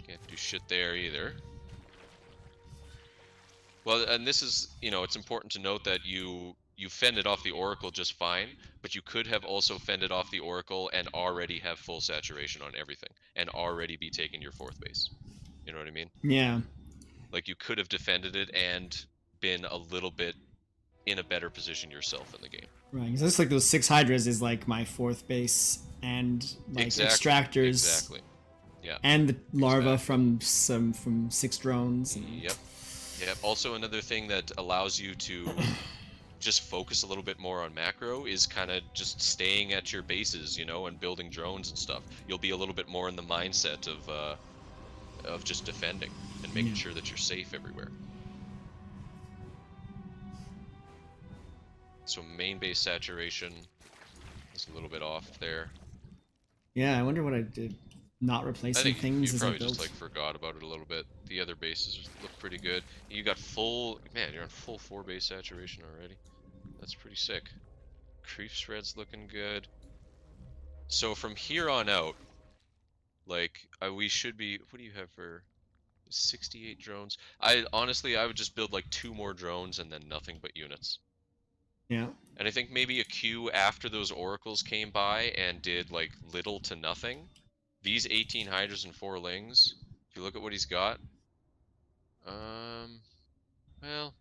[SPEAKER 2] can't do shit there either. Well, and this is, it's important to note that you fended off the Oracle just fine, but you could have also fended off the Oracle and already have full saturation on everything, and already be taking your fourth base. You know what I mean?
[SPEAKER 1] Yeah.
[SPEAKER 2] Like, you could have defended it and been a little bit in a better position yourself in the game.
[SPEAKER 1] Right. Because it's like those 6 Hydras is like my fourth base, and like extractors.
[SPEAKER 2] Exactly. Yeah.
[SPEAKER 1] And the larva from 6 drones. And...
[SPEAKER 2] Yep. Also, another thing that allows you to just focus a little bit more on macro is kind of just staying at your bases, and building drones and stuff. You'll be a little bit more in the mindset of just defending and making sure that you're safe everywhere. So main base saturation is a little bit off there.
[SPEAKER 1] Yeah, I wonder what I did. Not replacing things
[SPEAKER 2] you
[SPEAKER 1] as I
[SPEAKER 2] probably
[SPEAKER 1] built.
[SPEAKER 2] just like forgot about it a little bit. The other bases look pretty good. You got you're on full 4 base saturation already. That's pretty sick. Creep spread's looking good. So from here on out, like we should be. What do you have for 68 drones? I would just build like 2 more drones and then nothing but units.
[SPEAKER 1] Yeah.
[SPEAKER 2] And I think maybe a queue after those oracles came by and did like little to nothing. These 18 Hydras and 4 Lings, if you look at what he's got, well,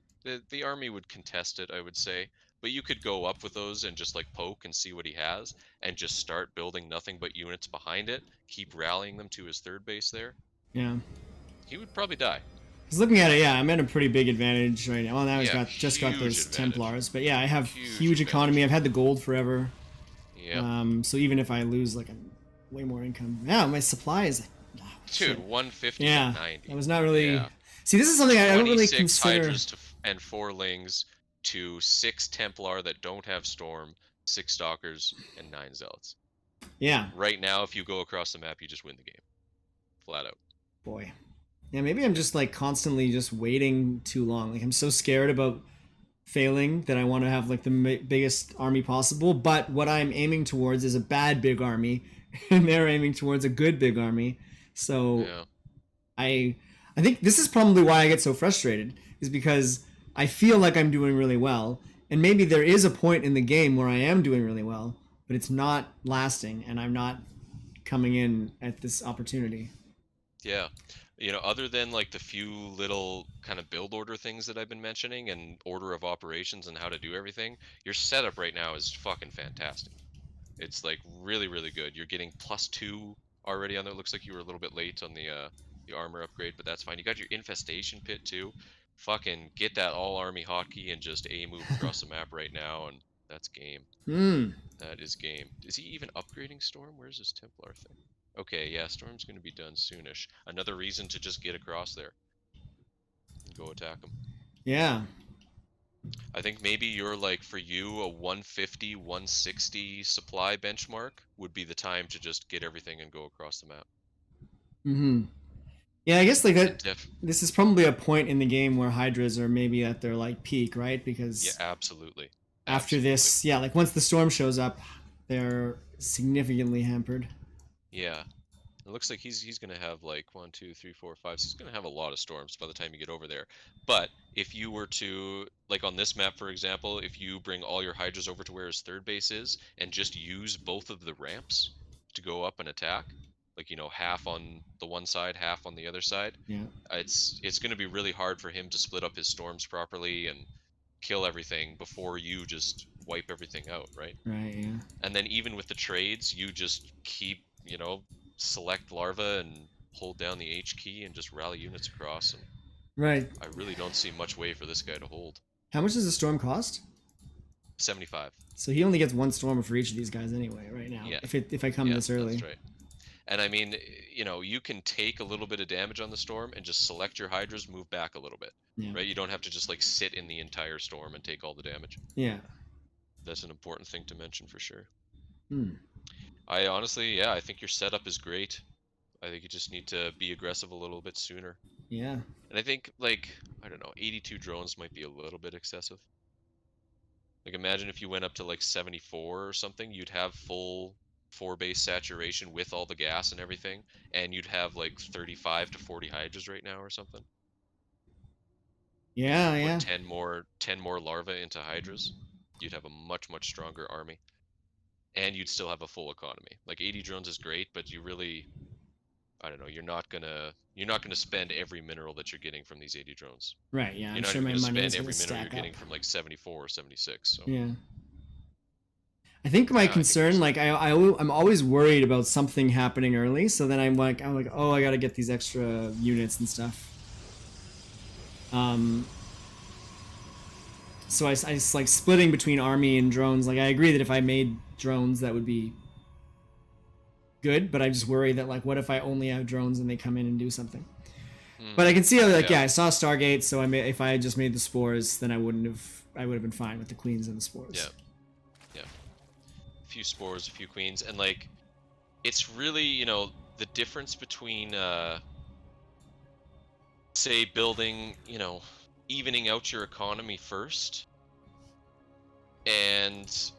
[SPEAKER 2] the army would contest it, I would say. But you could go up with those and just like poke and see what he has, and just start building nothing but units behind it, keep rallying them to his third base there.
[SPEAKER 1] Yeah.
[SPEAKER 2] He would probably die.
[SPEAKER 1] Because looking at it, yeah, I'm at a pretty big advantage right now. Well, now he's just got those
[SPEAKER 2] advantage.
[SPEAKER 1] Templars. But yeah, I have huge
[SPEAKER 2] advantage.
[SPEAKER 1] economy. I've had the gold forever.
[SPEAKER 2] Yeah.
[SPEAKER 1] So even if I lose like way more income, yeah, my supply is
[SPEAKER 2] Dude, 150
[SPEAKER 1] yeah,
[SPEAKER 2] to 90.
[SPEAKER 1] I was not really.
[SPEAKER 2] Yeah.
[SPEAKER 1] See, this is something I don't really
[SPEAKER 2] 26
[SPEAKER 1] consider.
[SPEAKER 2] Hydras and 4 Lings to 6 Templar that don't have Storm, 6 Stalkers, and 9 Zealots.
[SPEAKER 1] Yeah.
[SPEAKER 2] Right now, if you go across the map, you just win the game. Flat out.
[SPEAKER 1] Boy. Yeah, maybe I'm just like constantly just waiting too long. Like I'm so scared about failing that I want to have like the biggest army possible. But what I'm aiming towards is a bad big army, and they're aiming towards a good big army. So
[SPEAKER 2] Yeah.
[SPEAKER 1] I think this is probably why I get so frustrated, is because I feel like I'm doing really well, and maybe there is a point in the game where I am doing really well, but it's not lasting, and I'm not coming in at this opportunity.
[SPEAKER 2] Yeah. Other than like the few little kind of build order things that I've been mentioning and order of operations and how to do everything, your setup right now is fucking fantastic. It's like really, really good. You're getting +2 already on there. It looks like you were a little bit late on the armor upgrade, but that's fine. You got your infestation pit too. Fucking get that all army hotkey and just move across the map right now, and that's game. That is game. Is he even upgrading Storm? Where's his Templar thing? Okay, yeah, Storm's going to be done soonish. Another reason to just get across there and go attack him.
[SPEAKER 1] Yeah.
[SPEAKER 2] I think maybe you're like, for you, a 150, 160 supply benchmark would be the time to just get everything and go across the map.
[SPEAKER 1] Yeah, I guess like that. This is probably a point in the game where Hydras are maybe at their like peak, right? Because
[SPEAKER 2] yeah, absolutely.
[SPEAKER 1] After this, yeah, like once the Storm shows up, they're significantly hampered.
[SPEAKER 2] Yeah. It looks like he's gonna have like 1, 2, 3, 4, 5. So he's gonna have a lot of storms by the time you get over there. But if you were to, like on this map, for example, if you bring all your hydras over to where his third base is and just use both of the ramps to go up and attack, like half on the one side, half on the other side,
[SPEAKER 1] Yeah.
[SPEAKER 2] it's gonna be really hard for him to split up his storms properly and kill everything before you just wipe everything out, right?
[SPEAKER 1] Right. Yeah.
[SPEAKER 2] And then even with the trades, you just keep, select larva and hold down the H key and just rally units across. And
[SPEAKER 1] Right.
[SPEAKER 2] I really don't see much way for this guy to hold.
[SPEAKER 1] How much does a storm cost?
[SPEAKER 2] 75.
[SPEAKER 1] So he only gets one storm for each of these guys anyway, right now.
[SPEAKER 2] Yeah.
[SPEAKER 1] If I come
[SPEAKER 2] Yeah,
[SPEAKER 1] this early.
[SPEAKER 2] that's right. And I mean, you can take a little bit of damage on the storm and just select your hydras, move back a little bit,
[SPEAKER 1] Yeah.
[SPEAKER 2] right? You don't have to just like sit in the entire storm and take all the damage.
[SPEAKER 1] Yeah.
[SPEAKER 2] That's an important thing to mention for sure.
[SPEAKER 1] Hmm.
[SPEAKER 2] I honestly, I think your setup is great. I think you just need to be aggressive a little bit sooner.
[SPEAKER 1] Yeah.
[SPEAKER 2] And I think, like, I don't know, 82 drones might be a little bit excessive. Like, imagine if you went up to like 74 or something, you'd have full 4-base saturation with all the gas and everything, and you'd have like 35 to 40 hydras right now or something.
[SPEAKER 1] Yeah.
[SPEAKER 2] Put
[SPEAKER 1] Yeah.
[SPEAKER 2] 10 more larvae into hydras, you'd have a much stronger army, and you'd still have a full economy. Like 80 drones is great, but you really, I don't know, you're not gonna spend every mineral that you're getting from these 80 drones.
[SPEAKER 1] Right. Yeah.
[SPEAKER 2] You're
[SPEAKER 1] I'm
[SPEAKER 2] not
[SPEAKER 1] sure
[SPEAKER 2] even
[SPEAKER 1] my
[SPEAKER 2] gonna
[SPEAKER 1] money
[SPEAKER 2] spend
[SPEAKER 1] is going
[SPEAKER 2] every
[SPEAKER 1] to
[SPEAKER 2] mineral you're
[SPEAKER 1] stack
[SPEAKER 2] getting
[SPEAKER 1] up.
[SPEAKER 2] from like 74 or 76. So
[SPEAKER 1] Yeah. I think my
[SPEAKER 2] Yeah, I think
[SPEAKER 1] concern,
[SPEAKER 2] you're
[SPEAKER 1] like I'm always worried about something happening early, so then I'm like, oh, I gotta get these extra units and stuff. So I just like splitting between army and drones. Like I agree that if I made drones, that would be good, but I just worry that like, what if I only have drones and they come in and do something? But I can see how like
[SPEAKER 2] Yeah.
[SPEAKER 1] I saw Stargate, so if I had just made the spores, then I would have been fine with the queens and the spores.
[SPEAKER 2] Yeah. A few spores, a few queens, and like it's really, the difference between say building, evening out your economy first and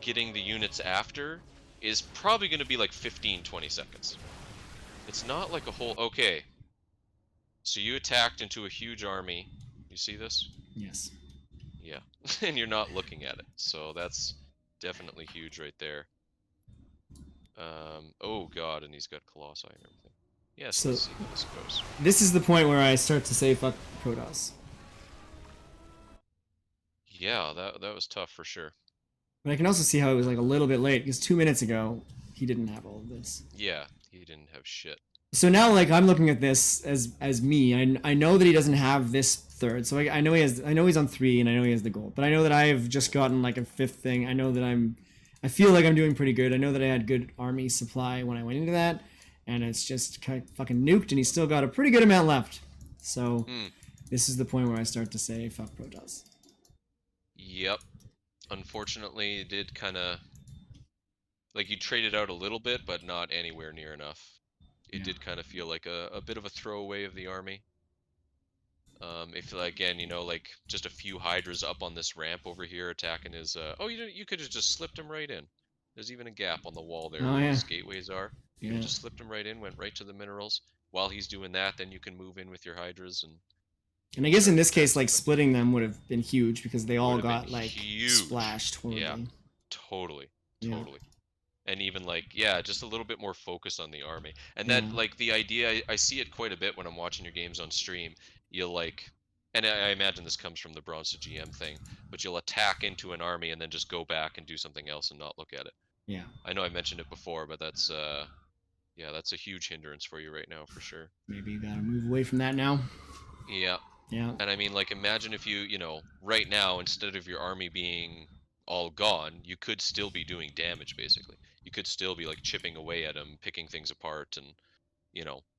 [SPEAKER 2] getting the units after is probably going to be like 15-20 seconds. It's not like a whole okay. So you attacked into a huge army. You see this?
[SPEAKER 1] Yes.
[SPEAKER 2] Yeah. And you're not looking at it. So that's definitely huge right there. Oh god, and he's got Colossi and everything. Yes,
[SPEAKER 1] So-
[SPEAKER 2] let's see how this goes.
[SPEAKER 1] This is the point where I start to say fuck Protoss.
[SPEAKER 2] Yeah, that was tough for sure.
[SPEAKER 1] But I can also see how it was like a little bit late because 2 minutes ago he didn't have all of this.
[SPEAKER 2] Yeah, he didn't have shit.
[SPEAKER 1] So now like I'm looking at this as me. I know that he doesn't have this third. So I know he's on 3 and I know he has the gold. But I know that I've just gotten like a 5th thing. I know that I feel like I'm doing pretty good. I know that I had good army supply when I went into that, and it's just kind of fucking nuked and he's still got a pretty good amount left. So this is the point where I start to say fuck Protoss.
[SPEAKER 2] Yep. Unfortunately, it did kind of like you traded out a little bit, but not anywhere near enough. It
[SPEAKER 1] Yeah.
[SPEAKER 2] did kind of feel like a bit of a throwaway of the army. If again, like just a few hydras up on this ramp over here attacking his. Oh, you could have just slipped him right in. There's even a gap on the wall there
[SPEAKER 1] Oh,
[SPEAKER 2] where
[SPEAKER 1] yeah.
[SPEAKER 2] his gateways are. You
[SPEAKER 1] Yeah.
[SPEAKER 2] could have just slipped him right in, went right to the minerals. While he's doing that, then you can move in with your hydras and.
[SPEAKER 1] And I guess in this case, like splitting them would have been huge because they all
[SPEAKER 2] Would have
[SPEAKER 1] got
[SPEAKER 2] been
[SPEAKER 1] like
[SPEAKER 2] huge.
[SPEAKER 1] splashed horribly.
[SPEAKER 2] Yeah. Totally.
[SPEAKER 1] Yeah.
[SPEAKER 2] And even like, yeah, just a little bit more focus on the army. And that,
[SPEAKER 1] Yeah.
[SPEAKER 2] like, the idea, I see it quite a bit when I'm watching your games on stream. You'll like, and I imagine this comes from the Bronze to GM thing, but you'll attack into an army and then just go back and do something else and not look at it.
[SPEAKER 1] Yeah.
[SPEAKER 2] I know I mentioned it before, but that's, yeah, that's a huge hindrance for you right now for sure.
[SPEAKER 1] Maybe you gotta move away from that now.
[SPEAKER 2] Yeah.
[SPEAKER 1] Yeah.
[SPEAKER 2] And I mean, like, imagine if you, right now, instead of your army being all gone, you could still be doing damage, basically. You could still be, like, chipping away at him, picking things apart, and,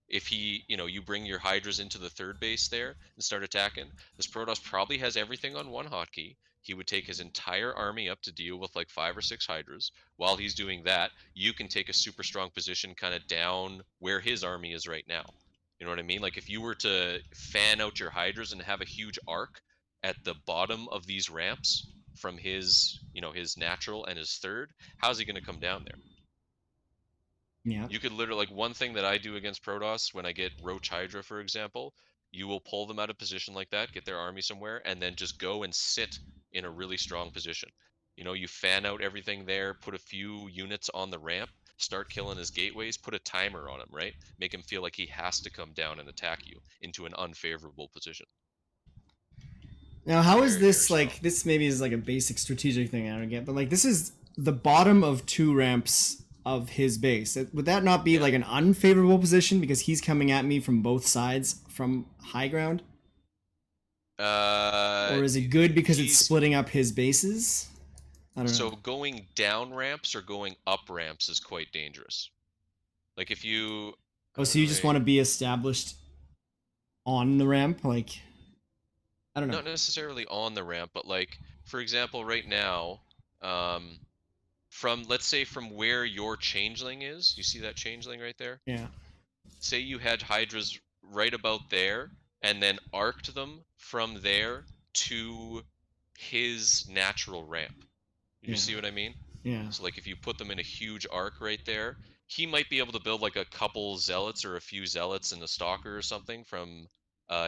[SPEAKER 2] if he, you bring your Hydras into the third base there and start attacking, this Protoss probably has everything on one hotkey. He would take his entire army up to deal with, like, 5 or 6 Hydras. While he's doing that, you can take a super strong position kind of down where his army is right now. You know what I mean? Like if you were to fan out your hydras and have a huge arc at the bottom of these ramps from his, his natural and his third, how's he going to come down there?
[SPEAKER 1] Yeah.
[SPEAKER 2] You could literally, like, one thing that I do against Protoss when I get Roach Hydra, for example, you will pull them out of position like that, get their army somewhere, and then just go and sit in a really strong position. You know, you fan out everything there, put a few units on the ramp, start killing his gateways, put a timer on him, right? Make him feel like he has to come down and attack you into an unfavorable position.
[SPEAKER 1] Now, how is
[SPEAKER 2] Very, very
[SPEAKER 1] this
[SPEAKER 2] strong.
[SPEAKER 1] like? This maybe is like a basic strategic thing I don't get, but like this is the bottom of 2 ramps of his base. Would that not be
[SPEAKER 2] Yeah.
[SPEAKER 1] like an unfavorable position because he's coming at me from both sides from high ground? Or is it good because it's
[SPEAKER 2] He's
[SPEAKER 1] splitting up his bases? I don't know.
[SPEAKER 2] so going down ramps or going up ramps is quite dangerous. Like if you,
[SPEAKER 1] Oh, so you just want
[SPEAKER 2] wait,
[SPEAKER 1] to be established on the ramp? Like, I don't know.
[SPEAKER 2] not necessarily on the ramp, but like for example, right now, um, from let's say from where your changeling is, you see that changeling right there?
[SPEAKER 1] Yeah.
[SPEAKER 2] Say you had hydras right about there, and then arced them from there to his natural ramp. You
[SPEAKER 1] Yeah.
[SPEAKER 2] see what I mean?
[SPEAKER 1] Yeah.
[SPEAKER 2] So like if you put them in a huge arc right there, he might be able to build like a couple zealots or a few zealots and a stalker or something from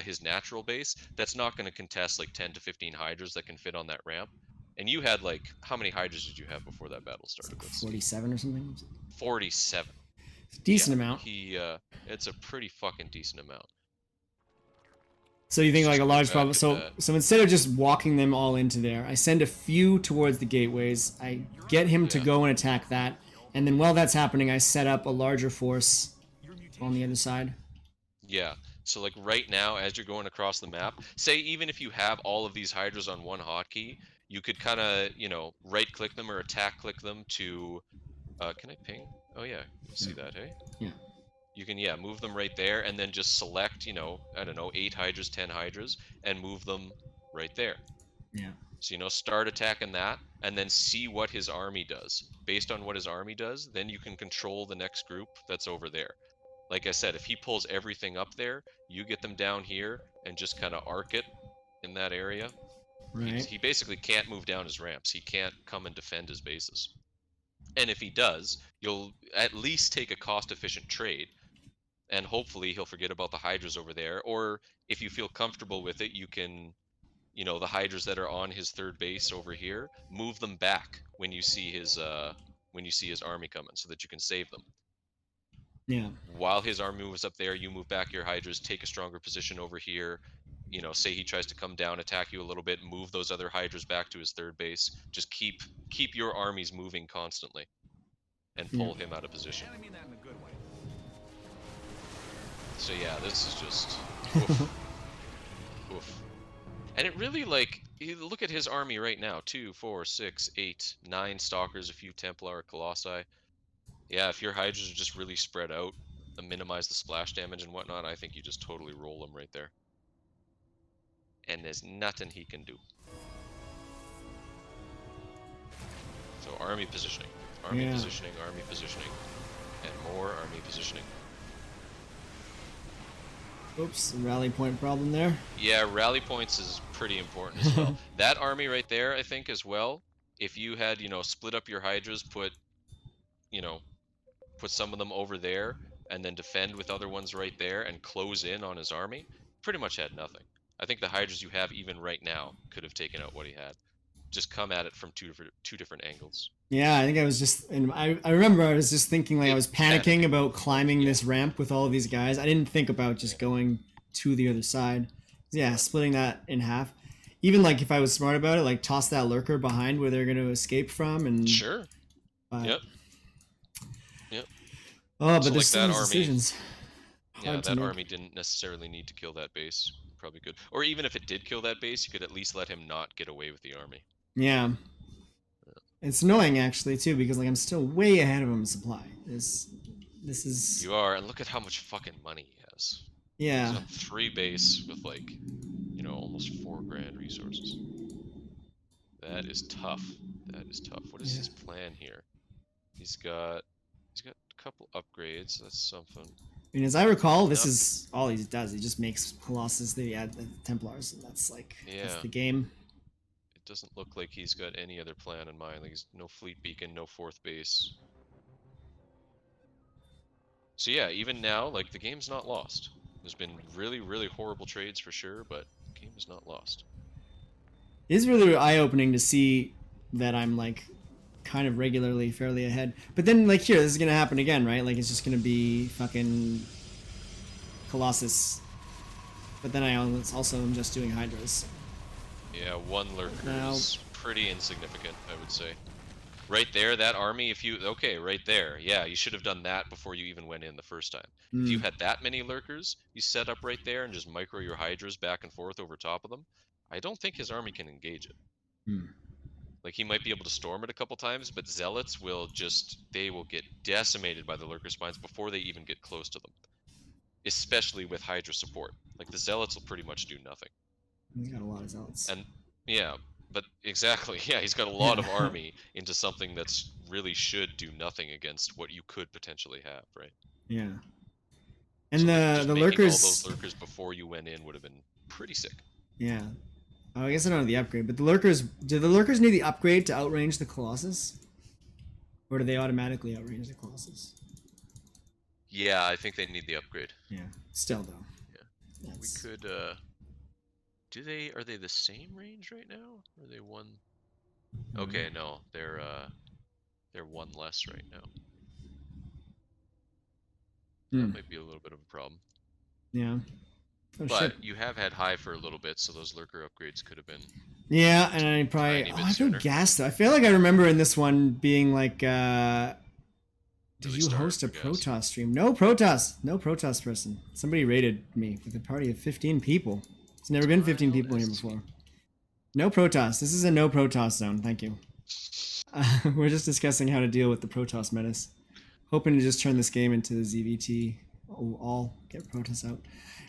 [SPEAKER 2] his natural base. That's not going to contest like 10 to 15 hydras that can fit on that ramp. And you had like how many hydras did you have before that battle
[SPEAKER 1] It's
[SPEAKER 2] started?
[SPEAKER 1] like
[SPEAKER 2] Let's see.
[SPEAKER 1] 47 or something.
[SPEAKER 2] 47. Yeah,
[SPEAKER 1] Decent amount.
[SPEAKER 2] it's a pretty fucking decent amount.
[SPEAKER 1] So you
[SPEAKER 2] Let's
[SPEAKER 1] think like
[SPEAKER 2] just
[SPEAKER 1] a
[SPEAKER 2] go
[SPEAKER 1] large
[SPEAKER 2] back
[SPEAKER 1] problem.
[SPEAKER 2] at
[SPEAKER 1] So
[SPEAKER 2] that.
[SPEAKER 1] so instead of just walking them all into there, I send a few towards the gateways. I get him to
[SPEAKER 2] Yeah.
[SPEAKER 1] go and attack that, and then while that's happening, I set up a larger force on the other side.
[SPEAKER 2] Yeah. So like right now, as you're going across the map, say even if you have all of these hydras on one hotkey, you could kind of, you know, right click them or attack click them to, can I ping? Oh yeah, you see that, hey?
[SPEAKER 1] Yeah.
[SPEAKER 2] You can, yeah, move them right there and then just select, you know, I don't know, 8 hydras, 10 hydras, and move them right there.
[SPEAKER 1] Yeah.
[SPEAKER 2] So, you know, start attacking that and then see what his army does. Based on what his army does, then you can control the next group that's over there. Like I said, if he pulls everything up there, you get them down here and just kind of arc it in that area.
[SPEAKER 1] Right.
[SPEAKER 2] He basically can't move down his ramps. He can't come and defend his bases. And if he does, you'll at least take a cost-efficient trade, and hopefully he'll forget about the hydras over there. Or if you feel comfortable with it, you can, you know, the hydras that are on his third base over here, move them back when you see his army coming, so that you can save them.
[SPEAKER 1] Yeah.
[SPEAKER 2] While his army moves up there, you move back your hydras, take a stronger position over here. You know, say he tries to come down, attack you a little bit, move those other hydras back to his third base. Just keep your armies moving constantly, and
[SPEAKER 1] Yeah.
[SPEAKER 2] pull him out of position.
[SPEAKER 3] And I mean that in a good way.
[SPEAKER 2] So yeah, this is just oof, oof. And it really, like, you look at his army right now: 2, 4, 6, 8, 9 stalkers, a few Templar, Colossi. Yeah, if your hydras are just really spread out and minimize the splash damage and whatnot, I think you just totally roll them right there. And there's nothing he can do. So army positioning, army
[SPEAKER 1] Yeah.
[SPEAKER 2] positioning, army positioning, and more army positioning.
[SPEAKER 1] Oops. Rally point problem there.
[SPEAKER 2] Yeah, rally points is pretty important as well. That army right there, I think, as well, if you had, you know, split up your hydras, you know, put some of them over there, and then defend with other ones right there and close in on his army, pretty much had nothing. I think the hydras you have even right now could have taken out what he had. Just come at it from two different angles.
[SPEAKER 1] Yeah, I think I was just, and I remember I was just thinking like I was panicking about climbing
[SPEAKER 2] Yeah.
[SPEAKER 1] this ramp with all of these guys. I didn't think about just
[SPEAKER 2] Yeah.
[SPEAKER 1] going to the other side. Yeah, splitting that in half. Even like if I was smart about it, like toss that lurker behind where they're going to escape from, and
[SPEAKER 2] Sure.
[SPEAKER 1] but
[SPEAKER 2] Yep. Yep.
[SPEAKER 1] oh, but
[SPEAKER 2] So
[SPEAKER 1] there's
[SPEAKER 2] like
[SPEAKER 1] still
[SPEAKER 2] that
[SPEAKER 1] these
[SPEAKER 2] army,
[SPEAKER 1] decisions
[SPEAKER 2] yeah,
[SPEAKER 1] hard to
[SPEAKER 2] that
[SPEAKER 1] make.
[SPEAKER 2] army didn't necessarily need to kill that base. Probably good. Or even if it did kill that base, you could at least let him not get away with the army.
[SPEAKER 1] Yeah, it's annoying actually too because like I'm still way ahead of him in supply. This is
[SPEAKER 2] You are, and look at how much fucking money he has.
[SPEAKER 1] yeah.
[SPEAKER 2] He's on 3 base with like, you know, almost 4 grand resources. That is tough. That is tough. What is
[SPEAKER 1] Yeah.
[SPEAKER 2] his plan here? He's got a couple upgrades. That's something.
[SPEAKER 1] I mean, as I recall, this
[SPEAKER 2] Enough.
[SPEAKER 1] is all he does. He just makes Colossus. They add the Templars, and that's like that's
[SPEAKER 2] Yeah.
[SPEAKER 1] the game.
[SPEAKER 2] It doesn't look like he's got any other plan in mind. Like he's no fleet beacon, no 4th base. So yeah, even now, like, the game's not lost. There's been really, really horrible trades for sure, but the game is not lost.
[SPEAKER 1] It is really eye-opening to see that I'm like kind of regularly fairly ahead. But then like here, this is gonna happen again, right? Like it's just gonna be fucking Colossus. But then I also am just doing Hydras.
[SPEAKER 2] Yeah, one lurker
[SPEAKER 1] Now-
[SPEAKER 2] is pretty insignificant, I would say. Right there, that army, if you... Okay, right there. Yeah, you should have done that before you even went in the first time. If you had that many lurkers, you set up right there and just micro your Hydras back and forth over top of them, I don't think his army can engage it.
[SPEAKER 1] Hmm.
[SPEAKER 2] Like, he might be able to storm it a couple times, but Zealots will just... They will get decimated by the lurker spines before they even get close to them. Especially with Hydra support. Like, the Zealots will pretty much do nothing.
[SPEAKER 1] He's got a lot of zealots.
[SPEAKER 2] And yeah, but exactly, yeah, he's got a lot of army into something that's really should do nothing against what you could potentially have, right?
[SPEAKER 1] Yeah. And
[SPEAKER 2] So, like, just
[SPEAKER 1] the
[SPEAKER 2] making
[SPEAKER 1] lurkers.
[SPEAKER 2] all those lurkers before you went in would have been pretty sick.
[SPEAKER 1] Yeah. Oh, I guess I don't know the upgrade, but the lurkers. Do the lurkers need the upgrade to outrange the Colossus, or do they automatically outrange the Colossus?
[SPEAKER 2] Yeah, I think they need the upgrade.
[SPEAKER 1] Yeah. Still though.
[SPEAKER 2] Yeah.
[SPEAKER 1] That's...
[SPEAKER 2] We could are they the same range right now? Or are they one? Okay, no, they're one less right now. That might be a little bit of a problem.
[SPEAKER 1] Yeah. Oh,
[SPEAKER 2] But
[SPEAKER 1] shit.
[SPEAKER 2] you have had high for a little bit, so those lurker upgrades could have been...
[SPEAKER 1] Yeah, and I probably...
[SPEAKER 2] tiny
[SPEAKER 1] Oh,
[SPEAKER 2] bit
[SPEAKER 1] I feel
[SPEAKER 2] sooner.
[SPEAKER 1] gassed though. I feel like I remember in this one being like, did
[SPEAKER 2] Really
[SPEAKER 1] you
[SPEAKER 2] starved
[SPEAKER 1] host a
[SPEAKER 2] for gas.
[SPEAKER 1] Protoss stream? No Protoss. No Protoss person. Somebody raided me with a party of 15 people. There's never been 15 people here before. No Protoss. This is a no Protoss zone. Thank you. We're just discussing how to deal with the Protoss menace. Hoping to just turn this game into the ZVT. All get Protoss out.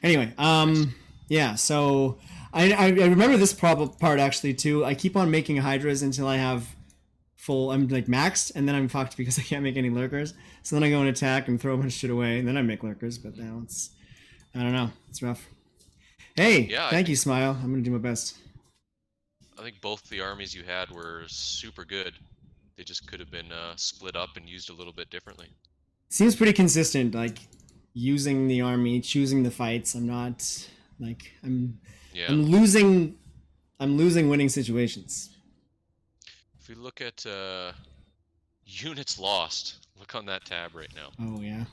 [SPEAKER 1] Anyway, yeah, so I remember this part actually too. I keep on making Hydras until I have full, I'm like maxed, and then I'm fucked because I can't make any lurkers. So then I go and attack and throw a bunch of shit away, and then I make lurkers, but now it's, I don't know, it's rough. Hey,
[SPEAKER 2] Yeah,
[SPEAKER 1] thank you, Smile. I'm gonna do my best.
[SPEAKER 2] I think both the armies you had were super good. They just could have been split up and used a little bit differently.
[SPEAKER 1] Seems pretty consistent, like using the army, choosing the fights. I'm not like
[SPEAKER 2] Yeah.
[SPEAKER 1] I'm losing winning situations.
[SPEAKER 2] If we look at units lost, look on that tab right now.
[SPEAKER 1] Oh yeah.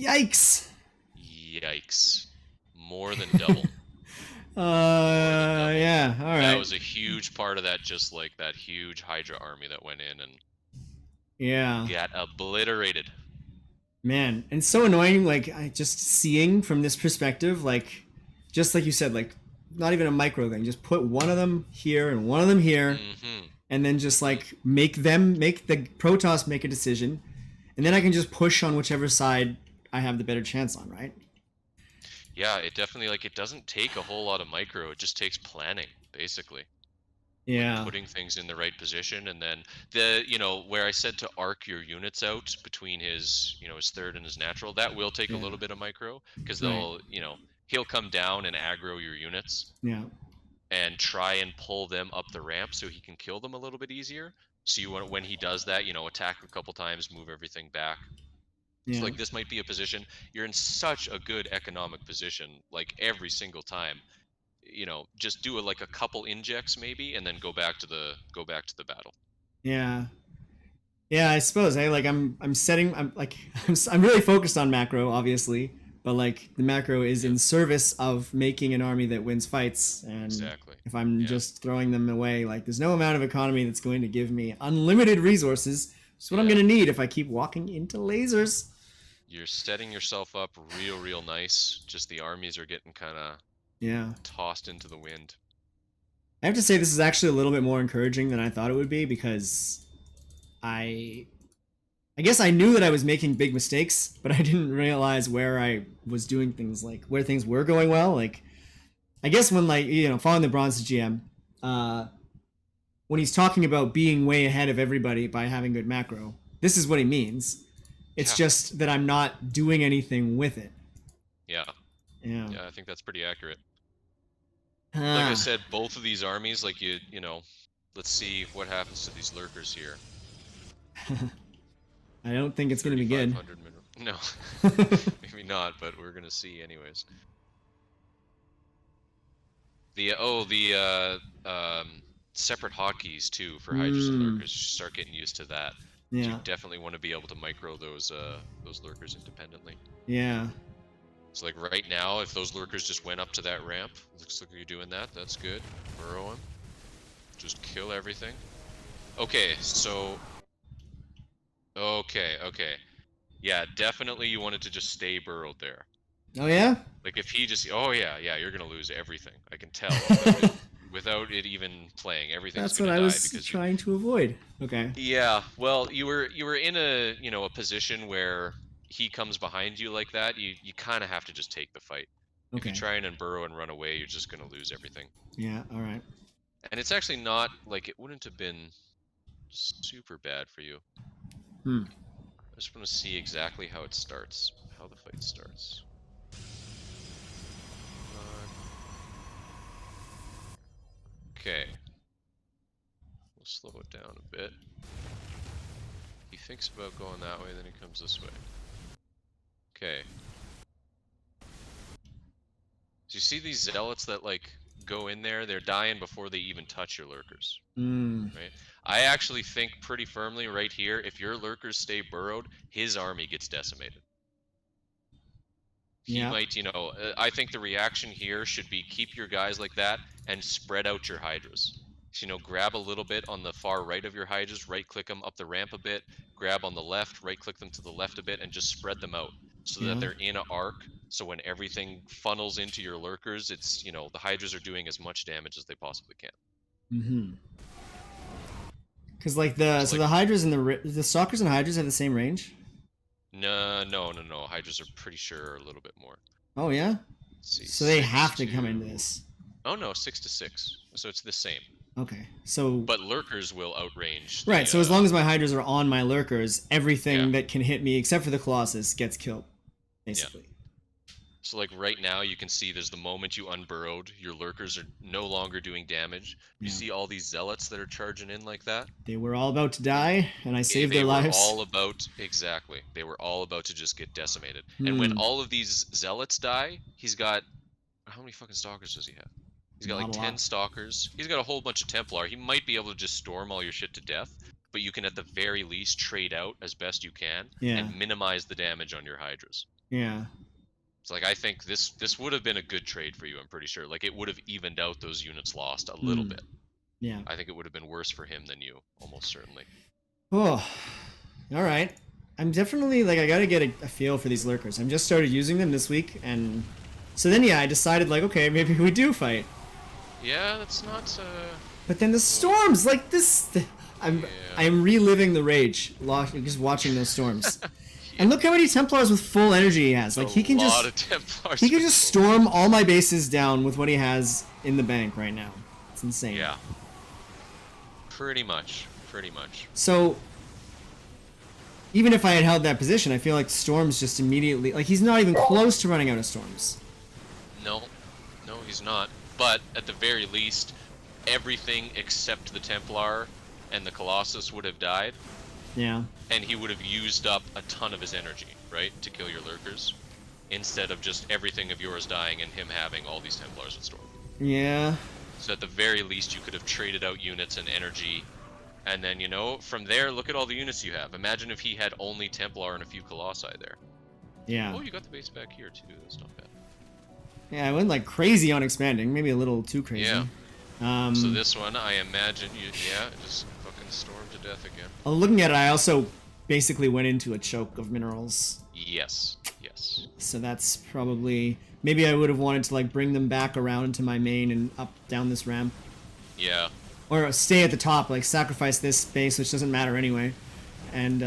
[SPEAKER 1] Yikes.
[SPEAKER 2] Yikes. More than double.
[SPEAKER 1] Yeah, all right.
[SPEAKER 2] That was a huge part of that, just like that huge Hydra army that went in and
[SPEAKER 1] Yeah.
[SPEAKER 2] got obliterated.
[SPEAKER 1] Man, and so annoying, like, I just seeing from this perspective, like, just like you said, like, not even a micro thing, just put one of them here and one of them here, and then just, like, make the Protoss make a decision, and then I can just push on whichever side I have the better chance on, right?
[SPEAKER 2] Yeah, it definitely, like, it doesn't take a whole lot of micro, it just takes planning, basically.
[SPEAKER 1] Yeah.
[SPEAKER 2] Putting things in the right position, and then where I said to arc your units out between his his third and his natural, that will take a little bit of micro, because they'll he'll come down and aggro your units
[SPEAKER 1] Yeah.
[SPEAKER 2] and try and pull them up the ramp so he can kill them a little bit easier. So you want, when he does that, attack a couple times, move everything back.
[SPEAKER 1] Yeah.
[SPEAKER 2] So like this might be a position you're in such a good economic position, like every single time. Just do like a couple injects maybe, and then go back to the battle.
[SPEAKER 1] Yeah. Yeah, I suppose. I'm really focused on macro, obviously, but like the macro is in service of making an army that wins fights, and
[SPEAKER 2] Exactly.
[SPEAKER 1] if I'm just throwing them away, like there's no amount of economy that's going to give me unlimited resources. It's what I'm gonna need if I keep walking into lasers.
[SPEAKER 2] You're setting yourself up real nice. Just the armies are getting kind of tossed into the wind.
[SPEAKER 1] I have to say this is actually a little bit more encouraging than I thought it would be, because I guess I knew that I was making big mistakes, but I didn't realize where I was doing things, like where things were going well. Like, I guess when, like, following the Bronze GM, when he's talking about being way ahead of everybody by having good macro, this is what he means. It's just that I'm not doing anything with it.
[SPEAKER 2] Yeah, I think that's pretty accurate. Like I said, both of these armies, like let's see what happens to these lurkers here.
[SPEAKER 1] I don't think it's going to be good.
[SPEAKER 2] 3,500 No, maybe not, but we're gonna see anyways. The separate hotkeys too for Hydras and Lurkers. You start getting used to that.
[SPEAKER 1] Yeah.
[SPEAKER 2] So you definitely want to be able to micro those Lurkers independently.
[SPEAKER 1] Yeah.
[SPEAKER 2] So like right now, if those Lurkers just went up to that ramp, looks like you're doing that. That's good. Burrow him. Just kill everything. Okay, so. Okay. Yeah, definitely you wanted to just stay burrowed there.
[SPEAKER 1] Oh yeah.
[SPEAKER 2] Like if he just, oh yeah, you're gonna lose everything. I can tell without it even playing. Everything's
[SPEAKER 1] That's
[SPEAKER 2] gonna
[SPEAKER 1] what I
[SPEAKER 2] die
[SPEAKER 1] was
[SPEAKER 2] because
[SPEAKER 1] trying to avoid. Okay.
[SPEAKER 2] Yeah, well, you were in a a position where he comes behind you like that. You kind of have to just take the fight. If
[SPEAKER 1] Okay.
[SPEAKER 2] you try and burrow and run away, you're just gonna lose everything.
[SPEAKER 1] Yeah. All right.
[SPEAKER 2] And it's actually not like it wouldn't have been super bad for you. I just want to see exactly how it starts, how the fight starts. Okay. We'll slow it down a bit. He thinks about going that way, then he comes this way. Okay. So you see these zealots that like go in there, they're dying before they even touch your lurkers. Right? I actually think pretty firmly right here, if your lurkers stay burrowed, his army gets decimated. He might, I think the reaction here should be keep your guys like that and spread out your Hydras. So, grab a little bit on the far right of your Hydras, right-click them up the ramp a bit, grab on the left, right-click them to the left a bit, and just spread them out so that they're in an arc. So when everything funnels into your lurkers, it's, the Hydras are doing as much damage as they possibly can.
[SPEAKER 1] Because like the Hydras and the Stalkers and Hydras have the same range?
[SPEAKER 2] No. Hydras are pretty sure a little bit more.
[SPEAKER 1] Oh yeah?
[SPEAKER 2] Let's see,
[SPEAKER 1] so they have to come into this.
[SPEAKER 2] Oh no, 6 to 6. So it's the same.
[SPEAKER 1] Okay, so...
[SPEAKER 2] But lurkers will outrange...
[SPEAKER 1] Right, so as long as my Hydras are on my lurkers, everything that can hit me, except for the Colossus, gets killed, basically.
[SPEAKER 2] Yeah. So like right now, you can see there's the moment you unburrowed, your lurkers are no longer doing damage. You see all these zealots that are charging in like that?
[SPEAKER 1] They were all about to die, and I saved their lives.
[SPEAKER 2] Exactly. They were all about to just get decimated. And when all of these zealots die, he's got... How many fucking stalkers does he have? He's got like 10 stalkers. He's got a whole bunch of Templar. He might be able to just storm all your shit to death, but you can at the very least trade out as best you can and minimize the damage on your Hydras.
[SPEAKER 1] Yeah.
[SPEAKER 2] It's like I think this would have been a good trade for you, I'm pretty sure. Like it would have evened out those units lost a little bit.
[SPEAKER 1] Yeah.
[SPEAKER 2] I think it would have been worse for him than you, almost certainly.
[SPEAKER 1] Oh. Alright. I'm definitely like I gotta get a feel for these lurkers. I'm just started using them this week, and so then I decided like, okay, maybe we do fight.
[SPEAKER 2] Yeah, that's not
[SPEAKER 1] But then the storms, like this I'm reliving the rage just watching those storms. And look how many Templars with full energy he has. Like he can just storm all my bases down with what he has in the bank right now. It's insane.
[SPEAKER 2] Yeah. Pretty much.
[SPEAKER 1] So even if I had held that position, I feel like storms just immediately like he's not even close to running out of storms.
[SPEAKER 2] No, he's not. But at the very least, everything except the Templar and the Colossus would have died.
[SPEAKER 1] Yeah.
[SPEAKER 2] And he would have used up a ton of his energy, right, to kill your lurkers, instead of just everything of yours dying and him having all these Templars in store.
[SPEAKER 1] Yeah.
[SPEAKER 2] So at the very least, you could have traded out units and energy, and then, from there, look at all the units you have. Imagine if he had only Templar and a few Colossi there.
[SPEAKER 1] Yeah.
[SPEAKER 2] Oh, you got the base back here, too. That's not bad.
[SPEAKER 1] Yeah, I went like crazy on expanding, maybe a little too crazy.
[SPEAKER 2] Yeah. So this one, I imagine just fucking storm to death again.
[SPEAKER 1] Looking at it, I also basically went into a choke of minerals.
[SPEAKER 2] Yes.
[SPEAKER 1] So that's probably... Maybe I would have wanted to like bring them back around to my main and up down this ramp.
[SPEAKER 2] Yeah.
[SPEAKER 1] Or stay at the top, like sacrifice this space, which doesn't matter anyway, and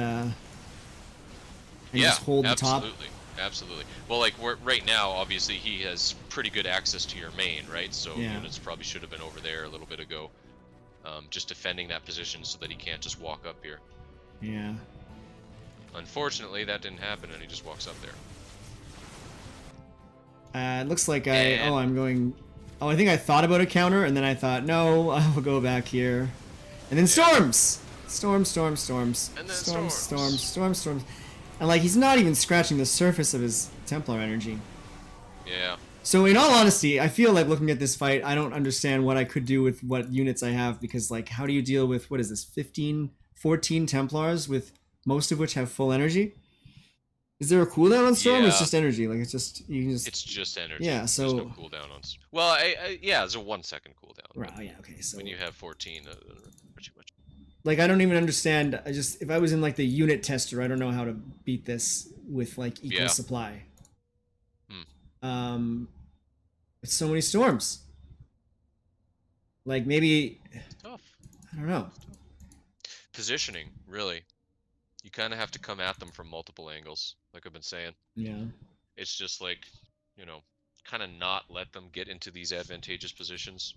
[SPEAKER 1] just hold the top.
[SPEAKER 2] Absolutely. Well, like right now, obviously he has pretty good access to your main, right? So units probably should have been over there a little bit ago, just defending that position so that he can't just walk up here.
[SPEAKER 1] Yeah.
[SPEAKER 2] Unfortunately, that didn't happen, and he just walks up there.
[SPEAKER 1] It looks like I'm going... Oh, I think I thought about a counter, and then I thought, no, I'll go back here. And then storms! Storms.
[SPEAKER 2] And then
[SPEAKER 1] Storms. And like he's not even scratching the surface of his Templar energy.
[SPEAKER 2] Yeah.
[SPEAKER 1] So in all honesty, I feel like looking at this fight, I don't understand what I could do with what units I have, because like how do you deal with, what is this, 15, 14 Templars with most of which have full energy? Is there a cooldown on Storm? Or it's just energy. Like it's just you can just.
[SPEAKER 2] It's just energy.
[SPEAKER 1] Yeah. So.
[SPEAKER 2] There's no cooldown on. Well, there's a 1 second cooldown.
[SPEAKER 1] Right. Yeah. Okay. So
[SPEAKER 2] when you have 14, pretty much.
[SPEAKER 1] Like I don't even understand. If I was in like the unit tester, I don't know how to beat this with like equal supply. It's so many storms. Like maybe.
[SPEAKER 2] It's tough.
[SPEAKER 1] I don't know.
[SPEAKER 2] Positioning, really. You kind of have to come at them from multiple angles, like I've been saying.
[SPEAKER 1] Yeah.
[SPEAKER 2] It's just like, kind of not let them get into these advantageous positions.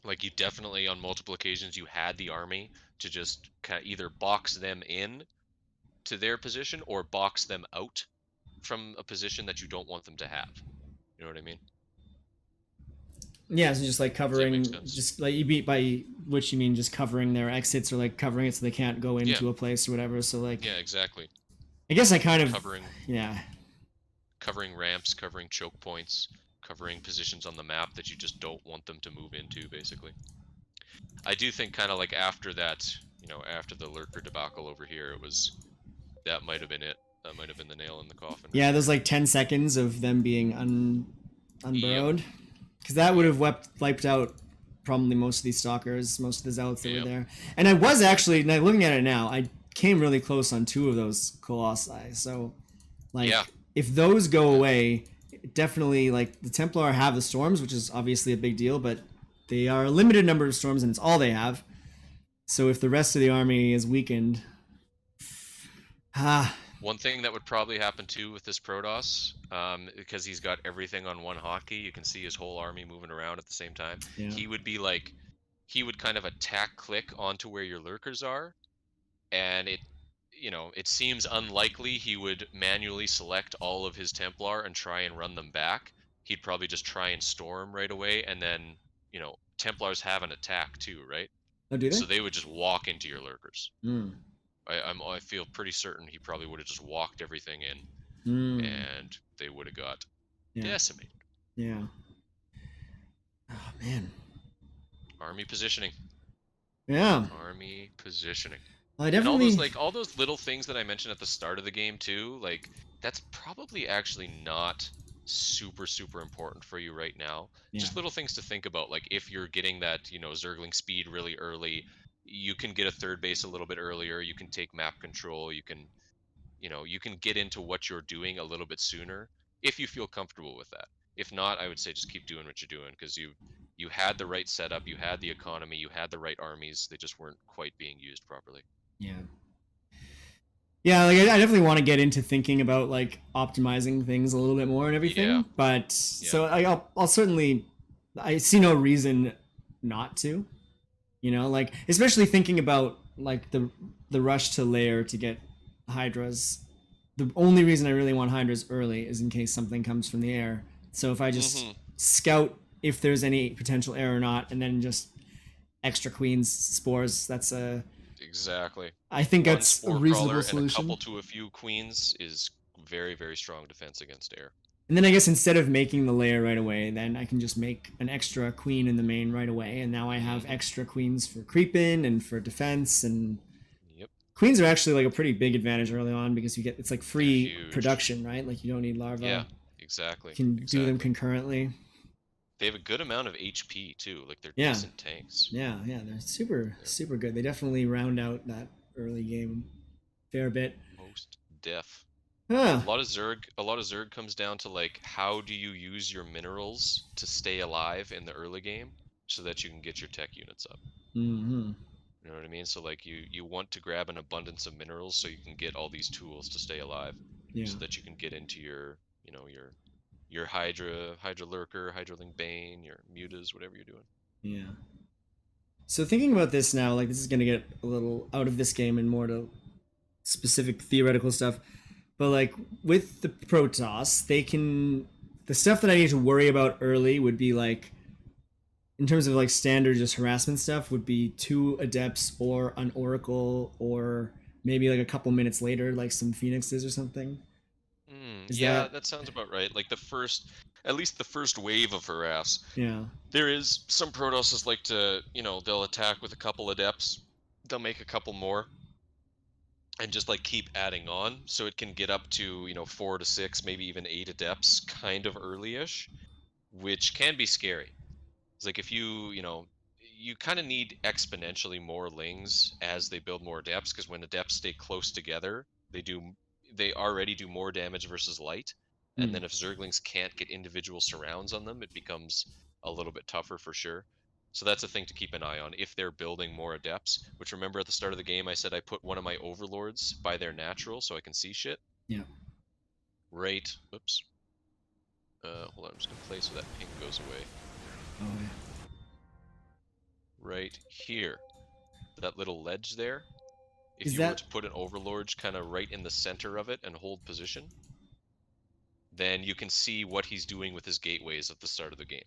[SPEAKER 2] Like you definitely, on multiple occasions, you had the army to just kind of either box them in to their position or box them out from a position that you don't want them to have. You know what I mean?
[SPEAKER 1] Yeah, so just like covering, just like you beat by which you mean just covering their exits or like covering it so they can't go into a place or whatever. So like.
[SPEAKER 2] Yeah, exactly.
[SPEAKER 1] I guess I kind of.
[SPEAKER 2] Covering.
[SPEAKER 1] Yeah.
[SPEAKER 2] Covering ramps, covering choke points, covering positions on the map that you just don't want them to move into, basically. I do think kind of like after that, after the lurker debacle over here, that might have been it. That might have been the nail in the coffin.
[SPEAKER 1] Yeah, there's like 10 seconds of them being unburrowed. Because that would have wiped out probably most of these stalkers, most of the zealots that were there. And I was actually, now looking at it now, I came really close on 2 of those colossi. So, like, if those go away, definitely, like, the Templar have the storms, which is obviously a big deal, but they are a limited number of storms, and it's all they have. So if the rest of the army is weakened...
[SPEAKER 2] One thing that would probably happen too with this Protoss, because he's got everything on one hotkey, you can see his whole army moving around at the same time. Yeah. He would kind of attack click onto where your lurkers are, and it seems unlikely he would manually select all of his Templar and try and run them back. He'd probably just try and storm right away, and then, Templars have an attack too, right?
[SPEAKER 1] Oh, do they?
[SPEAKER 2] So they would just walk into your lurkers.
[SPEAKER 1] Hmm.
[SPEAKER 2] I feel pretty certain he probably would have just walked everything in, and they would have got decimated.
[SPEAKER 1] Yeah. Oh man.
[SPEAKER 2] Army positioning.
[SPEAKER 1] Yeah.
[SPEAKER 2] Army positioning.
[SPEAKER 1] Well, I definitely.
[SPEAKER 2] And all those little things that I mentioned at the start of the game too, like that's probably actually not super important for you right now. Yeah. Just little things to think about, like if you're getting that Zergling speed really early. You can get a third base a little bit earlier. You can take map control. You can get into what you're doing a little bit sooner if you feel comfortable with that. If not, I would say just keep doing what you're doing, because you had the right setup, you had the economy, you had the right armies. They just weren't quite being used properly.
[SPEAKER 1] Yeah. Yeah, like I definitely want to get into thinking about like optimizing things a little bit more and everything. Yeah. But so I'll certainly, I see no reason not to. Like especially thinking about like the rush to layer to get Hydras. The only reason I really want Hydras early is in case something comes from the air. So if I just scout if there's any potential air or not, and then just extra queens spores, that's a
[SPEAKER 2] exactly.
[SPEAKER 1] I think that's a reasonable solution.
[SPEAKER 2] And a couple to a few queens is very strong defense against air.
[SPEAKER 1] And then I guess instead of making the layer right away, then I can just make an extra queen in the main right away. And now I have extra queens for creep-in and for defense. And queens are actually like a pretty big advantage early on, because it's like free production, right? Like you don't need larvae.
[SPEAKER 2] Yeah, exactly.
[SPEAKER 1] You can do them concurrently.
[SPEAKER 2] They have a good amount of HP too. Like they're decent tanks.
[SPEAKER 1] Yeah, they're super good. They definitely round out that early game a fair bit.
[SPEAKER 2] Most def.
[SPEAKER 1] Huh.
[SPEAKER 2] A lot of Zerg comes down to like how do you use your minerals to stay alive in the early game so that you can get your tech units up.
[SPEAKER 1] Mm-hmm.
[SPEAKER 2] You know what I mean? So like you want to grab an abundance of minerals so you can get all these tools to stay alive. Yeah. So that you can get into your Hydra Lurker, Hydraling Bane, your Mutas, whatever you're doing.
[SPEAKER 1] Yeah. So thinking about this now, like this is gonna get a little out of this game and more to specific theoretical stuff. But like with the Protoss, the stuff that I need to worry about early would be like in terms of like standard just harassment stuff would be 2 adepts or an oracle or maybe like a couple minutes later like some phoenixes or something. Is
[SPEAKER 2] Yeah,
[SPEAKER 1] that
[SPEAKER 2] that sounds about right. Like at least the first wave of harass.
[SPEAKER 1] yeah.
[SPEAKER 2] There is some Protosses like to, they'll attack with a couple adepts. They'll make a couple more and just like keep adding on. So it can get up to, 4 to 6, maybe even 8 adepts kind of early-ish, which can be scary. It's like if you kind of need exponentially more lings as they build more adepts, because when adepts stay close together, they already do more damage versus light. And then if Zerglings can't get individual surrounds on them, it becomes a little bit tougher for sure. So that's a thing to keep an eye on if they're building more adepts, which remember at the start of the game I said I put one of my overlords by their natural so I can see shit.
[SPEAKER 1] Yeah.
[SPEAKER 2] Right. Oops. Hold on, I'm just gonna play so that ping goes away.
[SPEAKER 1] Oh yeah.
[SPEAKER 2] Right here. That little ledge there. If
[SPEAKER 1] Is
[SPEAKER 2] you were
[SPEAKER 1] that-
[SPEAKER 2] to put an overlord kind of right in the center of it and hold position, then you can see what he's doing with his gateways at the start of the game.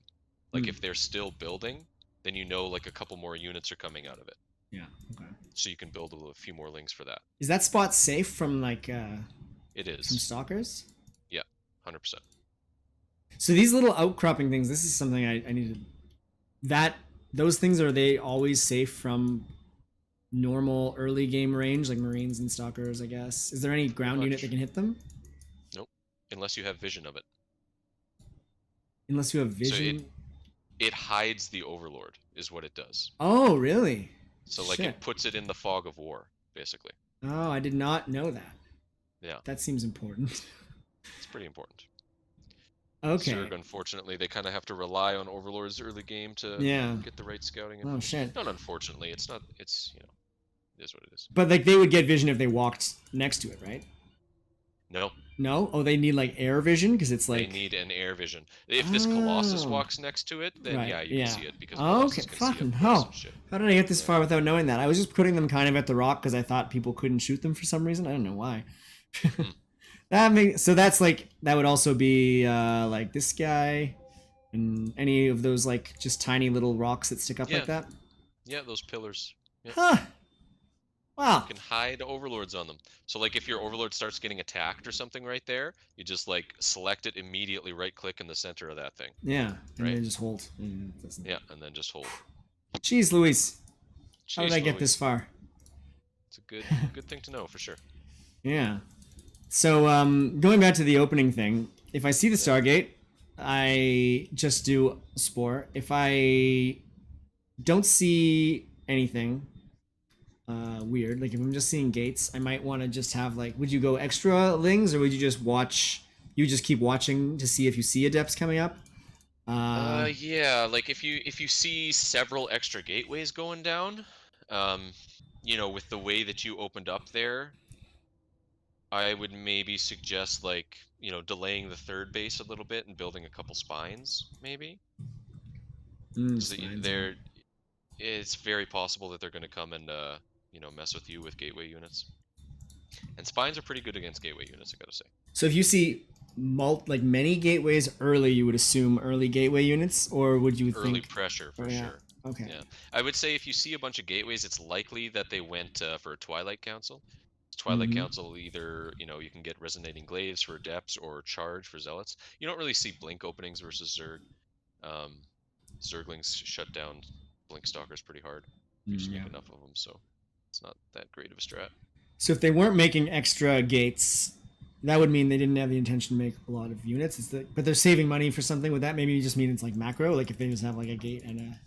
[SPEAKER 2] Like if they're still building, then like a couple more units are coming out of it.
[SPEAKER 1] Yeah. Okay.
[SPEAKER 2] So you can build a few more lings for that.
[SPEAKER 1] Is that spot safe from like
[SPEAKER 2] It is.
[SPEAKER 1] from stalkers?
[SPEAKER 2] Yeah, 100%.
[SPEAKER 1] So these little outcropping things, this is something I needed. Those things, are they always safe from normal early game range, like Marines and Stalkers, I guess? Is there any ground unit that can hit them?
[SPEAKER 2] Nope. Unless you have vision of it.
[SPEAKER 1] Unless you have vision?
[SPEAKER 2] So it hides the Overlord, is what it does.
[SPEAKER 1] Oh, really?
[SPEAKER 2] So like
[SPEAKER 1] Shit.
[SPEAKER 2] it puts it in the fog of war, basically.
[SPEAKER 1] Oh, I did not know that.
[SPEAKER 2] Yeah.
[SPEAKER 1] That seems important.
[SPEAKER 2] It's pretty important.
[SPEAKER 1] Okay.
[SPEAKER 2] Zerg, unfortunately, they kind of have to rely on Overlord's early game to get the right scouting.
[SPEAKER 1] Oh, shit.
[SPEAKER 2] Not unfortunately, it's not. It's it is what it is.
[SPEAKER 1] But like they would get vision if they walked next to it, right?
[SPEAKER 2] No,
[SPEAKER 1] No? Oh, they need like air vision because it's like
[SPEAKER 2] they need an air vision. If this Colossus
[SPEAKER 1] Oh.
[SPEAKER 2] walks next to it, then
[SPEAKER 1] Right,
[SPEAKER 2] yeah, you
[SPEAKER 1] yeah.
[SPEAKER 2] can see it because
[SPEAKER 1] Oh,
[SPEAKER 2] Colossus
[SPEAKER 1] okay.
[SPEAKER 2] can
[SPEAKER 1] Fucking
[SPEAKER 2] see up
[SPEAKER 1] hell.
[SPEAKER 2] close and shit.
[SPEAKER 1] How did I get this far without knowing that? I was just putting them kind of at the rock because I thought people couldn't shoot them for some reason. I don't know why. So that's like that would also be like this guy and any of those like just tiny little rocks that stick up
[SPEAKER 2] Yeah.
[SPEAKER 1] like that.
[SPEAKER 2] Yeah, those pillars. Yeah.
[SPEAKER 1] Huh. Wow.
[SPEAKER 2] You can hide overlords on them. So like if your overlord starts getting attacked or something right there, you just like select it immediately, right click in the center of that thing.
[SPEAKER 1] Yeah. And
[SPEAKER 2] Right.
[SPEAKER 1] then just hold. And it
[SPEAKER 2] Yeah, and then just hold.
[SPEAKER 1] Jeez, Luis. How did
[SPEAKER 2] Jeez
[SPEAKER 1] I get
[SPEAKER 2] Louise.
[SPEAKER 1] this far?
[SPEAKER 2] It's a good thing to know for sure.
[SPEAKER 1] Yeah. So going back to the opening thing, if I see the Stargate, I just do Spore. If I don't see anything weird, like if I'm just seeing gates, I might want to just have like, would you go extra lings or would you just watch? You just keep watching to see if you see adepts coming up.
[SPEAKER 2] Yeah, like if you see several extra gateways going down, with the way that you opened up there, I would maybe suggest like, delaying the third base a little bit and building a couple spines, maybe. So
[SPEAKER 1] spines,
[SPEAKER 2] it's very possible that they're going to come and mess with you with gateway units. And spines are pretty good against gateway units, I gotta say.
[SPEAKER 1] So if you see many gateways early, you would assume early gateway units, or would you
[SPEAKER 2] Early
[SPEAKER 1] think
[SPEAKER 2] pressure for
[SPEAKER 1] Oh, yeah.
[SPEAKER 2] sure.
[SPEAKER 1] Okay.
[SPEAKER 2] Yeah, I would say if you see a bunch of gateways, it's likely that they went for a Twilight Council. Twilight
[SPEAKER 1] Mhm.
[SPEAKER 2] Council either, you can get Resonating Glaives for Adepts or Charge for Zealots. You don't really see Blink openings versus Zerg. Zerglings shut down Blink Stalkers pretty hard. You just make enough of them, so it's not that great of a strat.
[SPEAKER 1] So if they weren't making extra gates, that would mean they didn't have the intention to make a lot of units. But they're saving money for something. Would that maybe just mean it's like macro? Like if they just have like a gate and a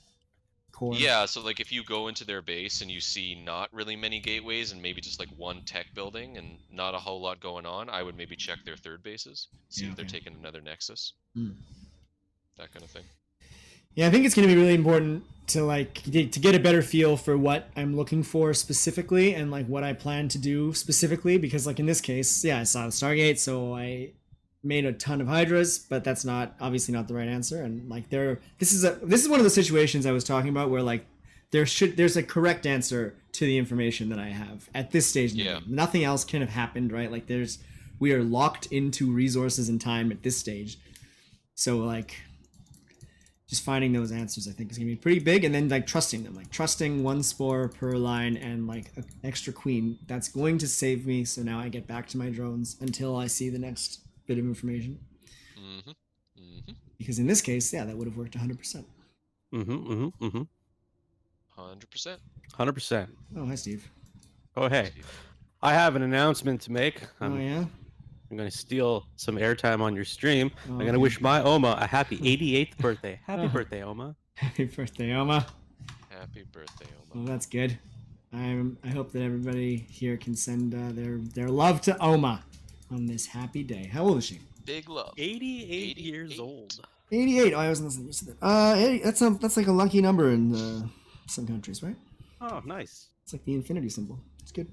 [SPEAKER 1] core?
[SPEAKER 2] Yeah, so like if you go into their base and you see not really many gateways and maybe just like one tech building and not a whole lot going on, I would maybe check their third bases, see if they're taking another Nexus. That kind of thing.
[SPEAKER 1] Yeah, I think it's going to be really important to get a better feel for what I'm looking for specifically and like what I plan to do specifically, because like in this case, yeah, I saw the Stargate, so I made a ton of Hydras, but that's obviously not the right answer. And like this is one of the situations I was talking about where like there's a correct answer to the information that I have at this stage in the game. Nothing else can have happened, right? Like we are locked into resources and time at this stage. So like just finding those answers, I think, is gonna be pretty big. And then like trusting them, like trusting one spore per line and like an extra queen. That's going to save me. So now I get back to my drones until I see the next bit of information.
[SPEAKER 2] Mm-hmm. Mm-hmm.
[SPEAKER 1] Because in this case, yeah, that would have worked 100%.
[SPEAKER 2] 100%.
[SPEAKER 4] 100%.
[SPEAKER 1] Oh, hi, Steve.
[SPEAKER 4] Oh, hey. I have an announcement to make.
[SPEAKER 1] Oh, yeah?
[SPEAKER 4] I'm going to steal some airtime on your stream.
[SPEAKER 1] Oh,
[SPEAKER 4] I'm going to
[SPEAKER 1] okay.
[SPEAKER 4] wish my Oma a happy 88th birthday. Happy birthday, Oma.
[SPEAKER 1] Happy birthday, Oma.
[SPEAKER 2] Happy birthday, Oma.
[SPEAKER 1] Well, that's good. I hope that everybody here can send their love to Oma on this happy day. How old is she?
[SPEAKER 2] Big love.
[SPEAKER 4] 88 years old.
[SPEAKER 1] 88. Oh, I wasn't listening to that. That's like a lucky number in some countries, right?
[SPEAKER 4] Oh, nice.
[SPEAKER 1] It's like the infinity symbol. It's good.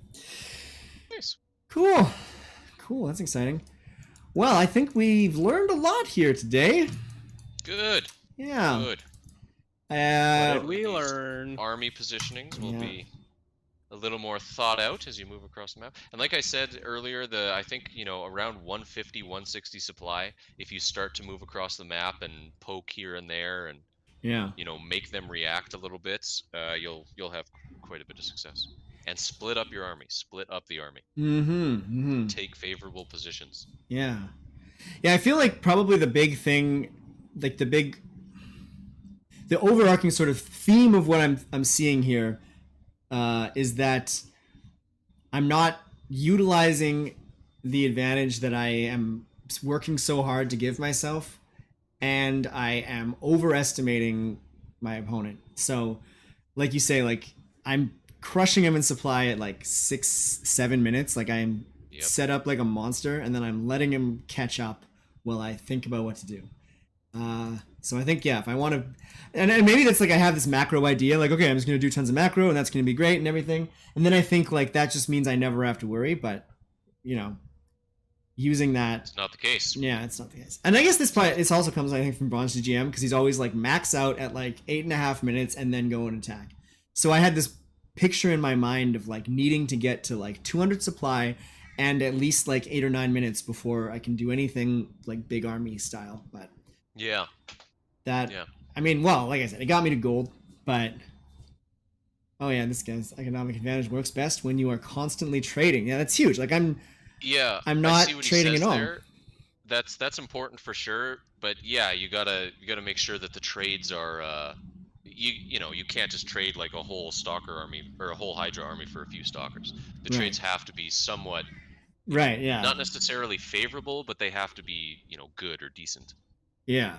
[SPEAKER 2] Nice.
[SPEAKER 1] Cool. That's exciting. Well, I think we've learned a lot here today.
[SPEAKER 2] Good.
[SPEAKER 1] Yeah.
[SPEAKER 2] Good.
[SPEAKER 4] What did we
[SPEAKER 2] These
[SPEAKER 4] learn?
[SPEAKER 2] Army positionings will
[SPEAKER 1] Yeah.
[SPEAKER 2] be a little more thought out as you move across the map. And like I said earlier, I think, around 150, 160 supply, if you start to move across the map and poke here and there and,
[SPEAKER 1] Yeah.
[SPEAKER 2] make them react a little bit, you'll have quite a bit of success. And split up your army. Split up the army.
[SPEAKER 1] Mm-hmm.
[SPEAKER 2] Take favorable positions.
[SPEAKER 1] Yeah. Yeah, I feel like probably the big thing, like the overarching sort of theme of what I'm seeing here is that I'm not utilizing the advantage that I am working so hard to give myself, and I am overestimating my opponent. So, like you say, like I'm crushing him in supply at like 6-7 minutes. Like I'm
[SPEAKER 2] Yep.
[SPEAKER 1] set up like a monster, and then I'm letting him catch up while I think about what to do. So I think, yeah, if I want to, and maybe that's like I have this macro idea, like, okay, I'm just going to do tons of macro and that's going to be great and everything. And then I think like that just means I never have to worry, but using that.
[SPEAKER 2] It's not the case.
[SPEAKER 1] Yeah, it's not the case. And I guess this also comes, I think, from Bronze to GM, because he's always like max out at like 8.5 minutes and then go and attack. So I had this picture in my mind of like needing to get to like 200 supply and at least like 8 or 9 minutes before I can do anything like big army style. But
[SPEAKER 2] Yeah.
[SPEAKER 1] yeah. I mean, well, like I said, it got me to gold, but oh yeah, this guy's economic advantage works best when you are constantly trading. Yeah, that's huge. Like I'm not
[SPEAKER 2] I see what he
[SPEAKER 1] trading
[SPEAKER 2] says
[SPEAKER 1] at all.
[SPEAKER 2] there. That's important for sure, but yeah, you gotta make sure that the trades are you can't just trade like a whole stalker army or a whole Hydra army for a few stalkers. The
[SPEAKER 1] Right.
[SPEAKER 2] trades have to be somewhat
[SPEAKER 1] Right, yeah.
[SPEAKER 2] not necessarily favorable, but they have to be good or decent.
[SPEAKER 1] Yeah,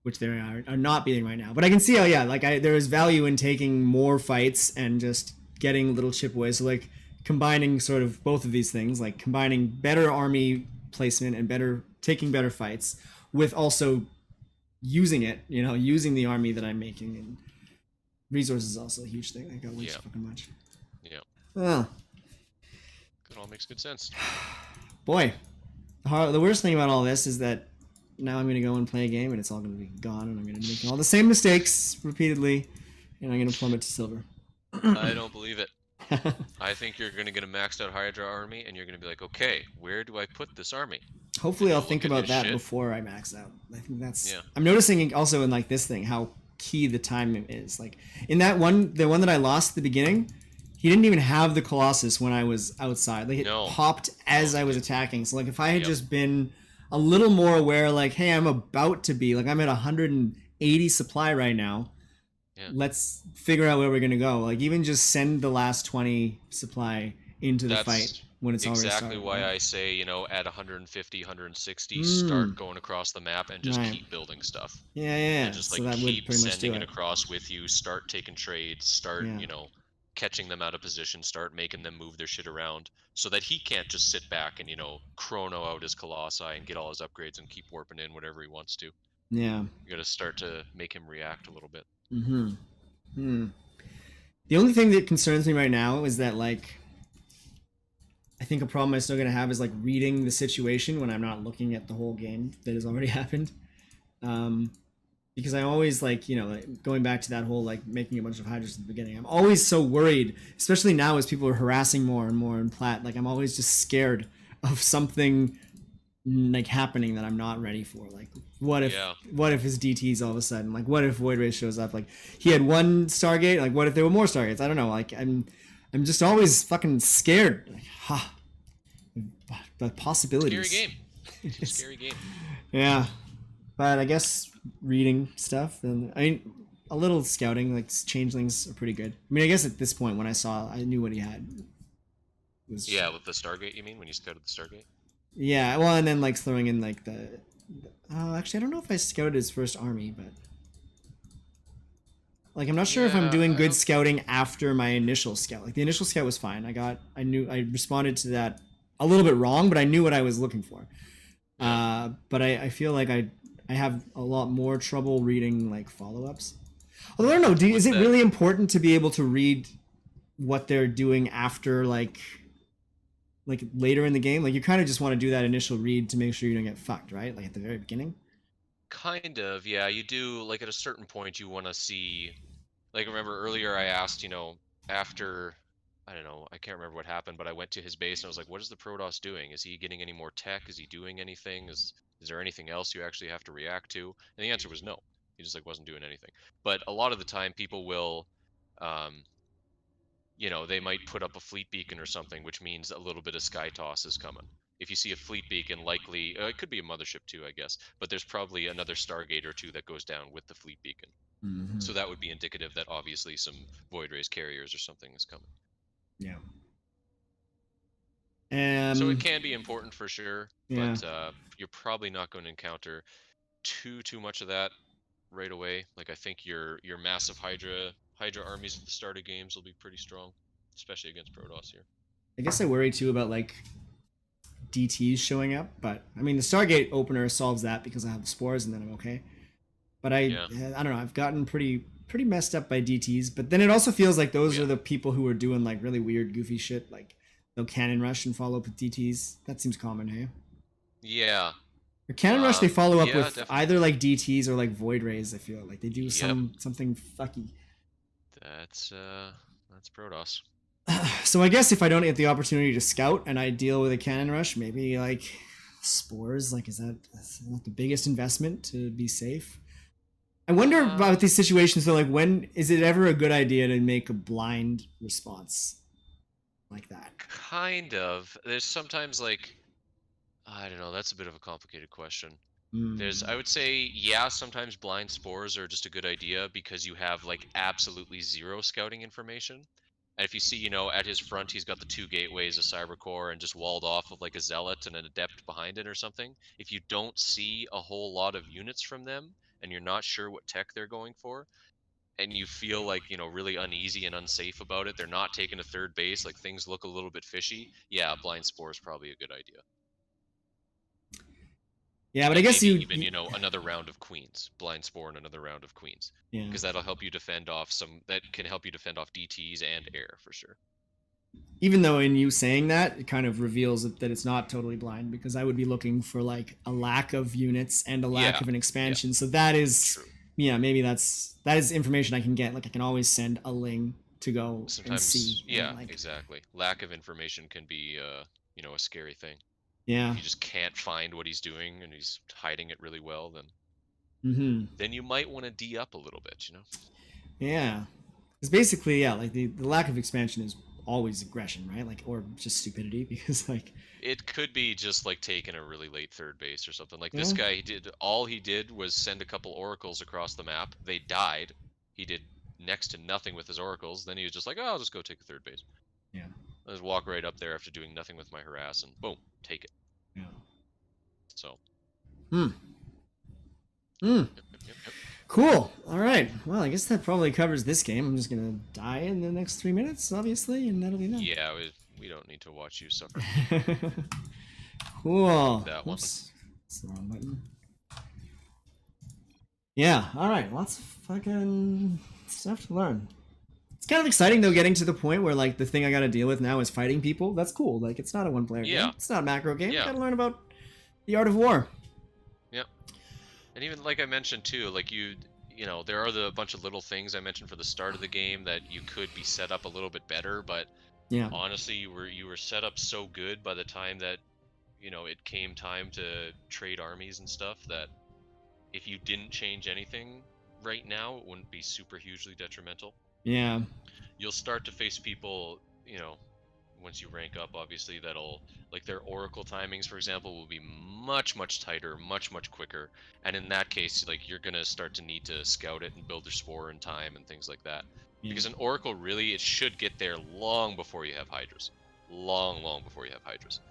[SPEAKER 1] which they are not being right now. But I can see how, yeah, like there is value in taking more fights and just getting little chip away. So like combining sort of both of these things, like combining better army placement and taking better fights with also using it, using the army that I'm making. And resources is also a huge thing. I got way too fucking much.
[SPEAKER 2] Yeah.
[SPEAKER 1] Oh,
[SPEAKER 2] It all makes good sense.
[SPEAKER 1] boy. The worst thing about all this is that now I'm going to go and play a game and it's all going to be gone and I'm going to make all the same mistakes repeatedly and I'm going to plummet to silver.
[SPEAKER 2] I don't believe it. I think you're going to get a maxed out Hydra army and you're going to be like, okay, where do I put this army?
[SPEAKER 1] Hopefully I'll
[SPEAKER 2] Look
[SPEAKER 1] think
[SPEAKER 2] at
[SPEAKER 1] about
[SPEAKER 2] this
[SPEAKER 1] that
[SPEAKER 2] shit.
[SPEAKER 1] before I max out. I think that's...
[SPEAKER 2] Yeah.
[SPEAKER 1] I'm noticing also in like this thing how key the time is. Like in that one, the one that I lost at the beginning, he didn't even have the Colossus when I was outside. Like it
[SPEAKER 2] No.
[SPEAKER 1] popped as I was attacking. So like if I had
[SPEAKER 2] Yep.
[SPEAKER 1] just been a little more aware, like, hey, I'm about to be, like I'm at 180 supply right now.
[SPEAKER 2] Yeah.
[SPEAKER 1] Let's figure out where we're going to go. Like even just send the last 20 supply into the
[SPEAKER 2] That's
[SPEAKER 1] fight when it's already started.
[SPEAKER 2] exactly why
[SPEAKER 1] right?
[SPEAKER 2] I say, at 150, 160,
[SPEAKER 1] Mm.
[SPEAKER 2] start going across the map and just
[SPEAKER 1] Right.
[SPEAKER 2] keep building stuff.
[SPEAKER 1] Yeah.
[SPEAKER 2] And just
[SPEAKER 1] So
[SPEAKER 2] like
[SPEAKER 1] that would
[SPEAKER 2] keep
[SPEAKER 1] pretty much
[SPEAKER 2] sending
[SPEAKER 1] do
[SPEAKER 2] it
[SPEAKER 1] it.
[SPEAKER 2] across with you, start taking trades, start,
[SPEAKER 1] Yeah.
[SPEAKER 2] catching them out of position, start making them move their shit around so that he can't just sit back and, chrono out his Colossi and get all his upgrades and keep warping in whatever he wants to.
[SPEAKER 1] Yeah.
[SPEAKER 2] You gotta start to make him react a little bit.
[SPEAKER 1] The only thing that concerns me right now is that, like, I think a problem I'm still going to have is, like, reading the situation when I'm not looking at the whole game that has already happened. Because I always, like, going back to that whole, like, making a bunch of Hydras at the beginning, I'm always so worried, especially now as people are harassing more and more in Plat. Like, I'm always just scared of something like happening that I'm not ready for. Like, what if
[SPEAKER 2] Yeah.
[SPEAKER 1] his DTs all of a sudden? Like, what if Void Race shows up? Like, he had one Stargate. Like, what if there were more Stargates? I don't know. Like, I'm just always fucking scared. Like, the possibilities.
[SPEAKER 2] Scary game. It's a scary game.
[SPEAKER 1] Yeah, but I guess reading stuff and I mean a little scouting. Like changelings are pretty good. I mean, I guess at this point when I knew what he had.
[SPEAKER 2] Yeah, with the Stargate, you mean, when you scouted the Stargate?
[SPEAKER 1] Yeah, well, and then like throwing in like the. Oh, actually, I don't know if I scouted his first army, but like I'm not sure if I'm doing good scouting after my initial scout. Like the initial scout was fine. I responded to that a little bit wrong, but I knew what I was looking for. But I feel like I have a lot more trouble reading like follow-ups. Although I don't know, is it really important to be able to read what they're doing after like later in the game? Like you kind of just want to do that initial read to make sure you don't get fucked, right? Like at the very beginning.
[SPEAKER 2] Kind of, yeah. You do, like, at a certain point you want to see, like, remember earlier I asked, after, I don't know, I can't remember what happened, but I went to his base and I was like, what is the Protoss doing? Is he getting any more tech? Is he doing anything? Is there anything else you actually have to react to? And the answer was no. He just like wasn't doing anything. But a lot of the time people will, they might put up a fleet beacon or something, which means a little bit of sky toss is coming. If you see a fleet beacon, likely it could be a mothership too, I guess, but there's probably another Stargate or two that goes down with the fleet beacon.
[SPEAKER 1] Mm-hmm.
[SPEAKER 2] So that would be indicative that obviously some Void Rays carriers or something is coming.
[SPEAKER 1] Yeah.
[SPEAKER 2] So it can be important for sure,
[SPEAKER 1] yeah.
[SPEAKER 2] but you're probably not going to encounter too much of that right away. Like I think your massive Hydra armies at the start of games will be pretty strong, especially against Protoss here.
[SPEAKER 1] I guess I worry too about like DTs showing up, but I mean the Stargate opener solves that because I have the spores and then I'm okay. But I don't know, I've gotten pretty messed up by DTs, but then it also feels like those are the people who are doing like really weird goofy shit, like they'll cannon rush and follow up with DTs. That seems common, hey?
[SPEAKER 2] Yeah.
[SPEAKER 1] Or cannon rush they follow up with
[SPEAKER 2] definitely.
[SPEAKER 1] either like DTs or like void rays, I feel like they do something fucky.
[SPEAKER 2] That's Protoss.
[SPEAKER 1] So I guess if I don't get the opportunity to scout and I deal with a cannon rush, maybe like spores, like that's not the biggest investment to be safe. I wonder about these situations though, like when is it ever a good idea to make a blind response like that?
[SPEAKER 2] Kind of. There's sometimes like, I don't know, that's a bit of a complicated question. I would say, sometimes blind spores are just a good idea because you have like absolutely zero scouting information. And if you see, at his front, he's got the 2 gateways, a cyber core, and just walled off of like a zealot and an adept behind it or something. If you don't see a whole lot of units from them and you're not sure what tech they're going for, and you feel like, really uneasy and unsafe about it, they're not taking a third base, like things look a little bit fishy. Yeah, blind spore is probably a good idea.
[SPEAKER 1] Yeah, but I guess you
[SPEAKER 2] another round of queens, blind spore and another round of queens,
[SPEAKER 1] yeah,
[SPEAKER 2] because that'll help you defend off DTs and air for sure.
[SPEAKER 1] Even though in you saying that, it kind of reveals that it's not totally blind, because I would be looking for like a lack of units and a lack of an expansion. So that is true. Yeah, maybe that is information I can get. Like I can always send a ling to go and see.
[SPEAKER 2] Yeah, exactly. Lack of information can be a scary thing.
[SPEAKER 1] Yeah.
[SPEAKER 2] If you just can't find what he's doing and he's hiding it really well, then then you might want to D up a little bit,
[SPEAKER 1] Yeah. Because basically, like the lack of expansion is always aggression, right? Like, or just stupidity, because like
[SPEAKER 2] it could be just like taking a really late third base or something. Like this guy, all he did was send a couple oracles across the map. They died. He did next to nothing with his oracles. Then he was just like, oh, I'll just go take a third base.
[SPEAKER 1] Yeah.
[SPEAKER 2] I'll just walk right up there after doing nothing with my harass and boom, take it.
[SPEAKER 1] Yeah.
[SPEAKER 2] So.
[SPEAKER 1] Yep. Cool. All right. Well, I guess that probably covers this game. I'm just gonna die in the next 3 minutes, obviously, and that'll be that.
[SPEAKER 2] Yeah, we don't need to watch you suffer.
[SPEAKER 1] Cool.
[SPEAKER 2] That one.
[SPEAKER 1] Oops. That's the wrong button. Yeah. All right. Lots of fucking stuff to learn. It's kind of exciting though, getting to the point where like the thing I got to deal with now is fighting people. That's cool. Like it's not a one-player game. It's not a macro game. You got to learn about the art of war.
[SPEAKER 2] Yep. And even like I mentioned too, like there are a bunch of little things I mentioned for the start of the game that you could be set up a little bit better, but honestly, you were set up so good by the time that it came time to trade armies and stuff, that if you didn't change anything right now, it wouldn't be super hugely detrimental.
[SPEAKER 1] Yeah.
[SPEAKER 2] You'll start to face people, once you rank up, obviously, that'll, like, their oracle timings, for example, will be much, much tighter, much, much quicker. And in that case, like, you're gonna start to need to scout it and build their spore in time and things like that.
[SPEAKER 1] Yeah.
[SPEAKER 2] Because an oracle, really, it should get there long before you have hydras. Long, long before you have hydras.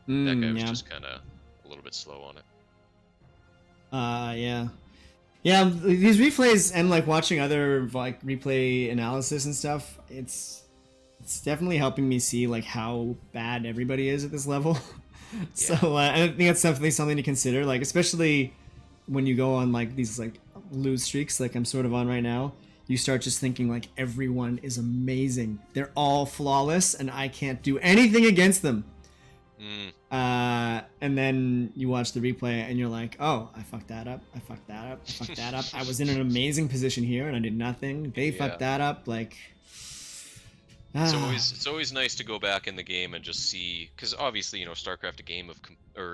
[SPEAKER 2] That guy was
[SPEAKER 1] Yeah.
[SPEAKER 2] just kind of a little bit slow on it.
[SPEAKER 1] Yeah. Yeah, these replays and like watching other like replay analysis and stuff, it's definitely helping me see like how bad everybody is at this level. So I think that's definitely something to consider, like especially when you go on like these like lose streaks like I'm sort of on right now. You start just thinking like everyone is amazing. They're all flawless and I can't do anything against them. And then you watch the replay and you're like, oh, I fucked that up. I fucked that up. I fucked that up. I was in an amazing position here and I did nothing. They fucked that up. Like,
[SPEAKER 2] it's always nice to go back in the game and just see, because obviously, StarCraft, a game of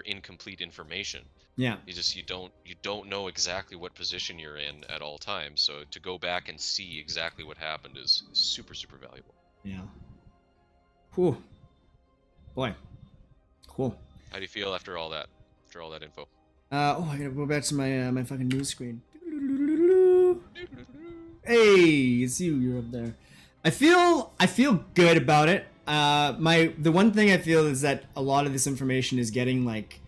[SPEAKER 2] incomplete information.
[SPEAKER 1] Yeah.
[SPEAKER 2] You don't know exactly what position you're in at all times. So to go back and see exactly what happened is super, super valuable.
[SPEAKER 1] Yeah. Whew. Boy. Cool.
[SPEAKER 2] How do you feel after all that info?
[SPEAKER 1] I gotta go back to my my fucking news screen. Hey, it's you. You're up there. I feel good about it. The one thing I feel is that a lot of this information is getting like,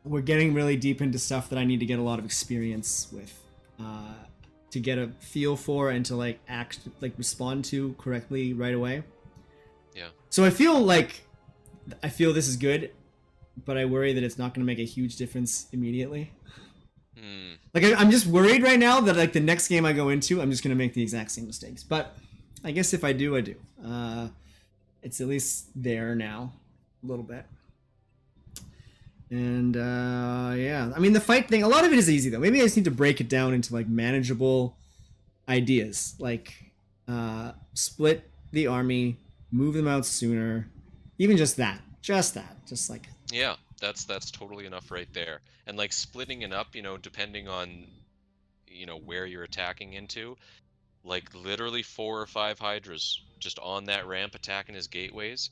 [SPEAKER 1] we're getting really deep into stuff that I need to get a lot of experience with, to get a feel for and to like respond to correctly right away.
[SPEAKER 2] Yeah.
[SPEAKER 1] So I feel this is good, but I worry that it's not going to make a huge difference immediately. Like I'm just worried right now that like the next game I go into, I'm just going to make the exact same mistakes. But I guess if I do, I do. It's at least there now, a little bit. And yeah, I mean the fight thing, a lot of it is easy though. Maybe I just need to break it down into like manageable ideas, like split the army, move them out sooner, even just like
[SPEAKER 2] yeah, that's totally enough right there. And like splitting it up, depending on where you're attacking into, like literally 4 or 5 hydras just on that ramp attacking his gateways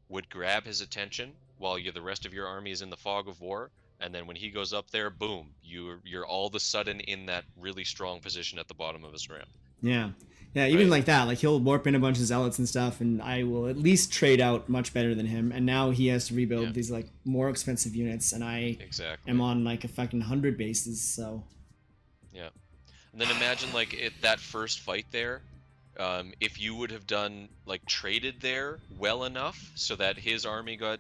[SPEAKER 2] would grab his attention while the rest of your army is in the fog of war, and then when he goes up there, boom, you're all of a sudden in that really strong position at the bottom of his ramp.
[SPEAKER 1] Yeah, even like that, like he'll warp in a bunch of zealots and stuff, and I will at least trade out much better than him. And now he has to rebuild these like more expensive units, and I am on like a fucking 100 bases. So
[SPEAKER 2] yeah, and then imagine like that first fight there. If you would have done like traded there well enough so that his army got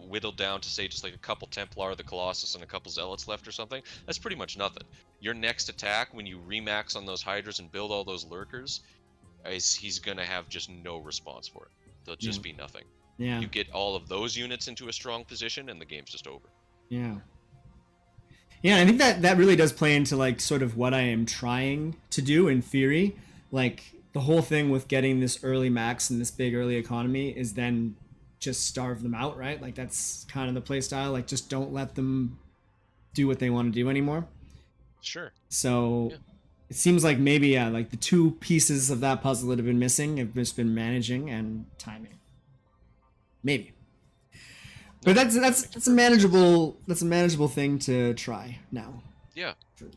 [SPEAKER 2] whittled down to say just like a couple Templar, the Colossus, and a couple Zealots left or something, that's pretty much nothing. Your next attack, when you remax on those Hydras and build all those Lurkers, he's gonna have just no response for it. There'll just be nothing.
[SPEAKER 1] Yeah.
[SPEAKER 2] You get all of those units into a strong position and the game's just over.
[SPEAKER 1] Yeah. Yeah, I think that really does play into like sort of what I am trying to do in theory. Like the whole thing with getting this early max and this big early economy is then just starve them out, right? Like that's kind of the play style. Like just don't let them do what they want to do anymore.
[SPEAKER 2] Sure.
[SPEAKER 1] So it seems like maybe like the two pieces of that puzzle that have been missing have just been managing and timing. Maybe. But that's a manageable thing to try now.
[SPEAKER 2] Yeah.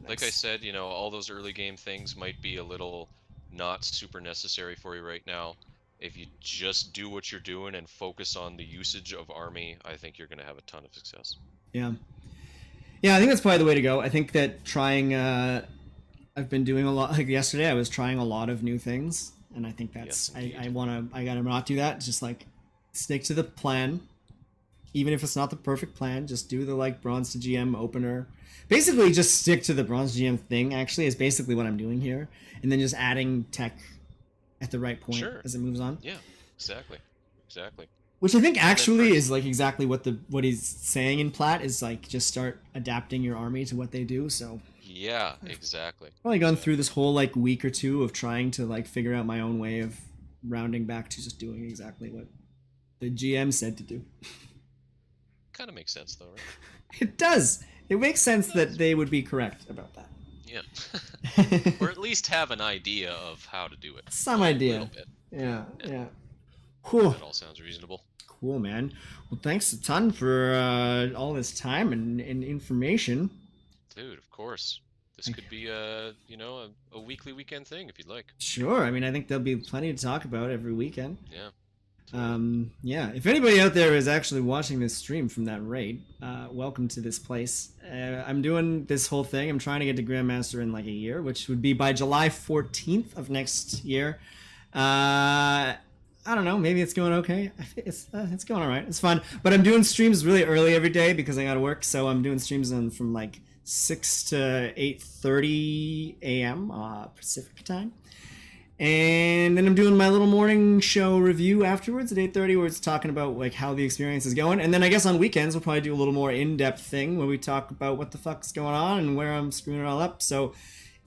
[SPEAKER 2] Like I said, all those early game things might be a little not super necessary for you right now. If you just do what you're doing and focus on the usage of army, I think you're going to have a ton of success.
[SPEAKER 1] Yeah. Yeah, I think that's probably the way to go. I think that trying I've been doing a lot, like yesterday I was trying a lot of new things, and I think that's I gotta not do that. Just like stick to the plan. Even if it's not the perfect plan, just do the like bronze to GM opener. Basically just stick to the bronze GM thing actually is basically what I'm doing here. And then just adding tech at the right point as it moves on.
[SPEAKER 2] Yeah, exactly.
[SPEAKER 1] Which I think actually is like exactly what he's saying in Plat is like just start adapting your army to what they do. So
[SPEAKER 2] yeah, exactly.
[SPEAKER 1] Probably gone through this whole like week or two of trying to like figure out my own way of rounding back to just doing exactly what the GM said to do.
[SPEAKER 2] kind of makes sense, though, right?
[SPEAKER 1] It does. It makes sense that they would be correct about that.
[SPEAKER 2] Yeah. Or at least have an idea of how to do it.
[SPEAKER 1] Some
[SPEAKER 2] A
[SPEAKER 1] idea.
[SPEAKER 2] little bit.
[SPEAKER 1] Yeah. Whew.
[SPEAKER 2] That all sounds reasonable.
[SPEAKER 1] Cool, man. Well, thanks a ton for all this time and information.
[SPEAKER 2] Dude, of course. This could be a weekly weekend thing if you'd like.
[SPEAKER 1] Sure. I mean, I think there'll be plenty to talk about every weekend.
[SPEAKER 2] Yeah.
[SPEAKER 1] Yeah. If anybody out there is actually watching this stream from that raid, welcome to this place. I'm doing this whole thing. I'm trying to get to Grandmaster in like a year, which would be by July 14th of next year. I don't know. Maybe it's going okay. It's going all right. It's fun. But I'm doing streams really early every day because I got to work. So I'm doing streams from like 6 to 8:30 a.m. Pacific time. And then I'm doing my little morning show review afterwards at 8:30 where it's talking about like how the experience is going. And then I guess on weekends we'll probably do a little more in-depth thing where we talk about what the fuck's going on and where I'm screwing it all up. So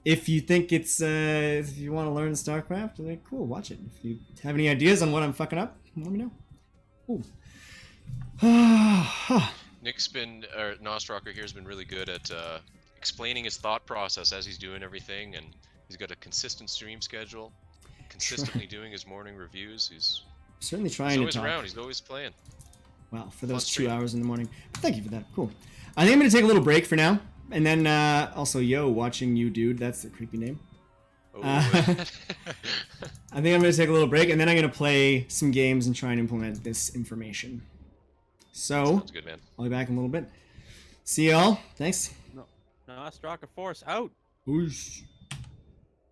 [SPEAKER 1] if you think it's if you want to learn StarCraft, then cool, watch it. If you have any ideas on what I'm fucking up, let me know. Ooh.
[SPEAKER 2] Nick's been, or Nostrocker here has been really good at explaining his thought process as he's doing everything, and he's got a consistent stream schedule, consistently doing his morning reviews. He's
[SPEAKER 1] certainly trying
[SPEAKER 2] he's
[SPEAKER 1] to
[SPEAKER 2] always
[SPEAKER 1] talk.
[SPEAKER 2] around. He's always playing.
[SPEAKER 1] Wow, for those 2
[SPEAKER 2] stream.
[SPEAKER 1] hours in the morning. Thank you for that. Cool. I think I'm gonna take a little break for now, and then also watching you, dude. That's the creepy name.
[SPEAKER 2] Oh.
[SPEAKER 1] I think I'm gonna take a little break, and then I'm gonna play some games and try and implement this information. So
[SPEAKER 2] Sounds good, man.
[SPEAKER 1] I'll be back in a little bit. See y'all. Thanks.
[SPEAKER 4] No, Nostrocker Force out.
[SPEAKER 1] Whoosh.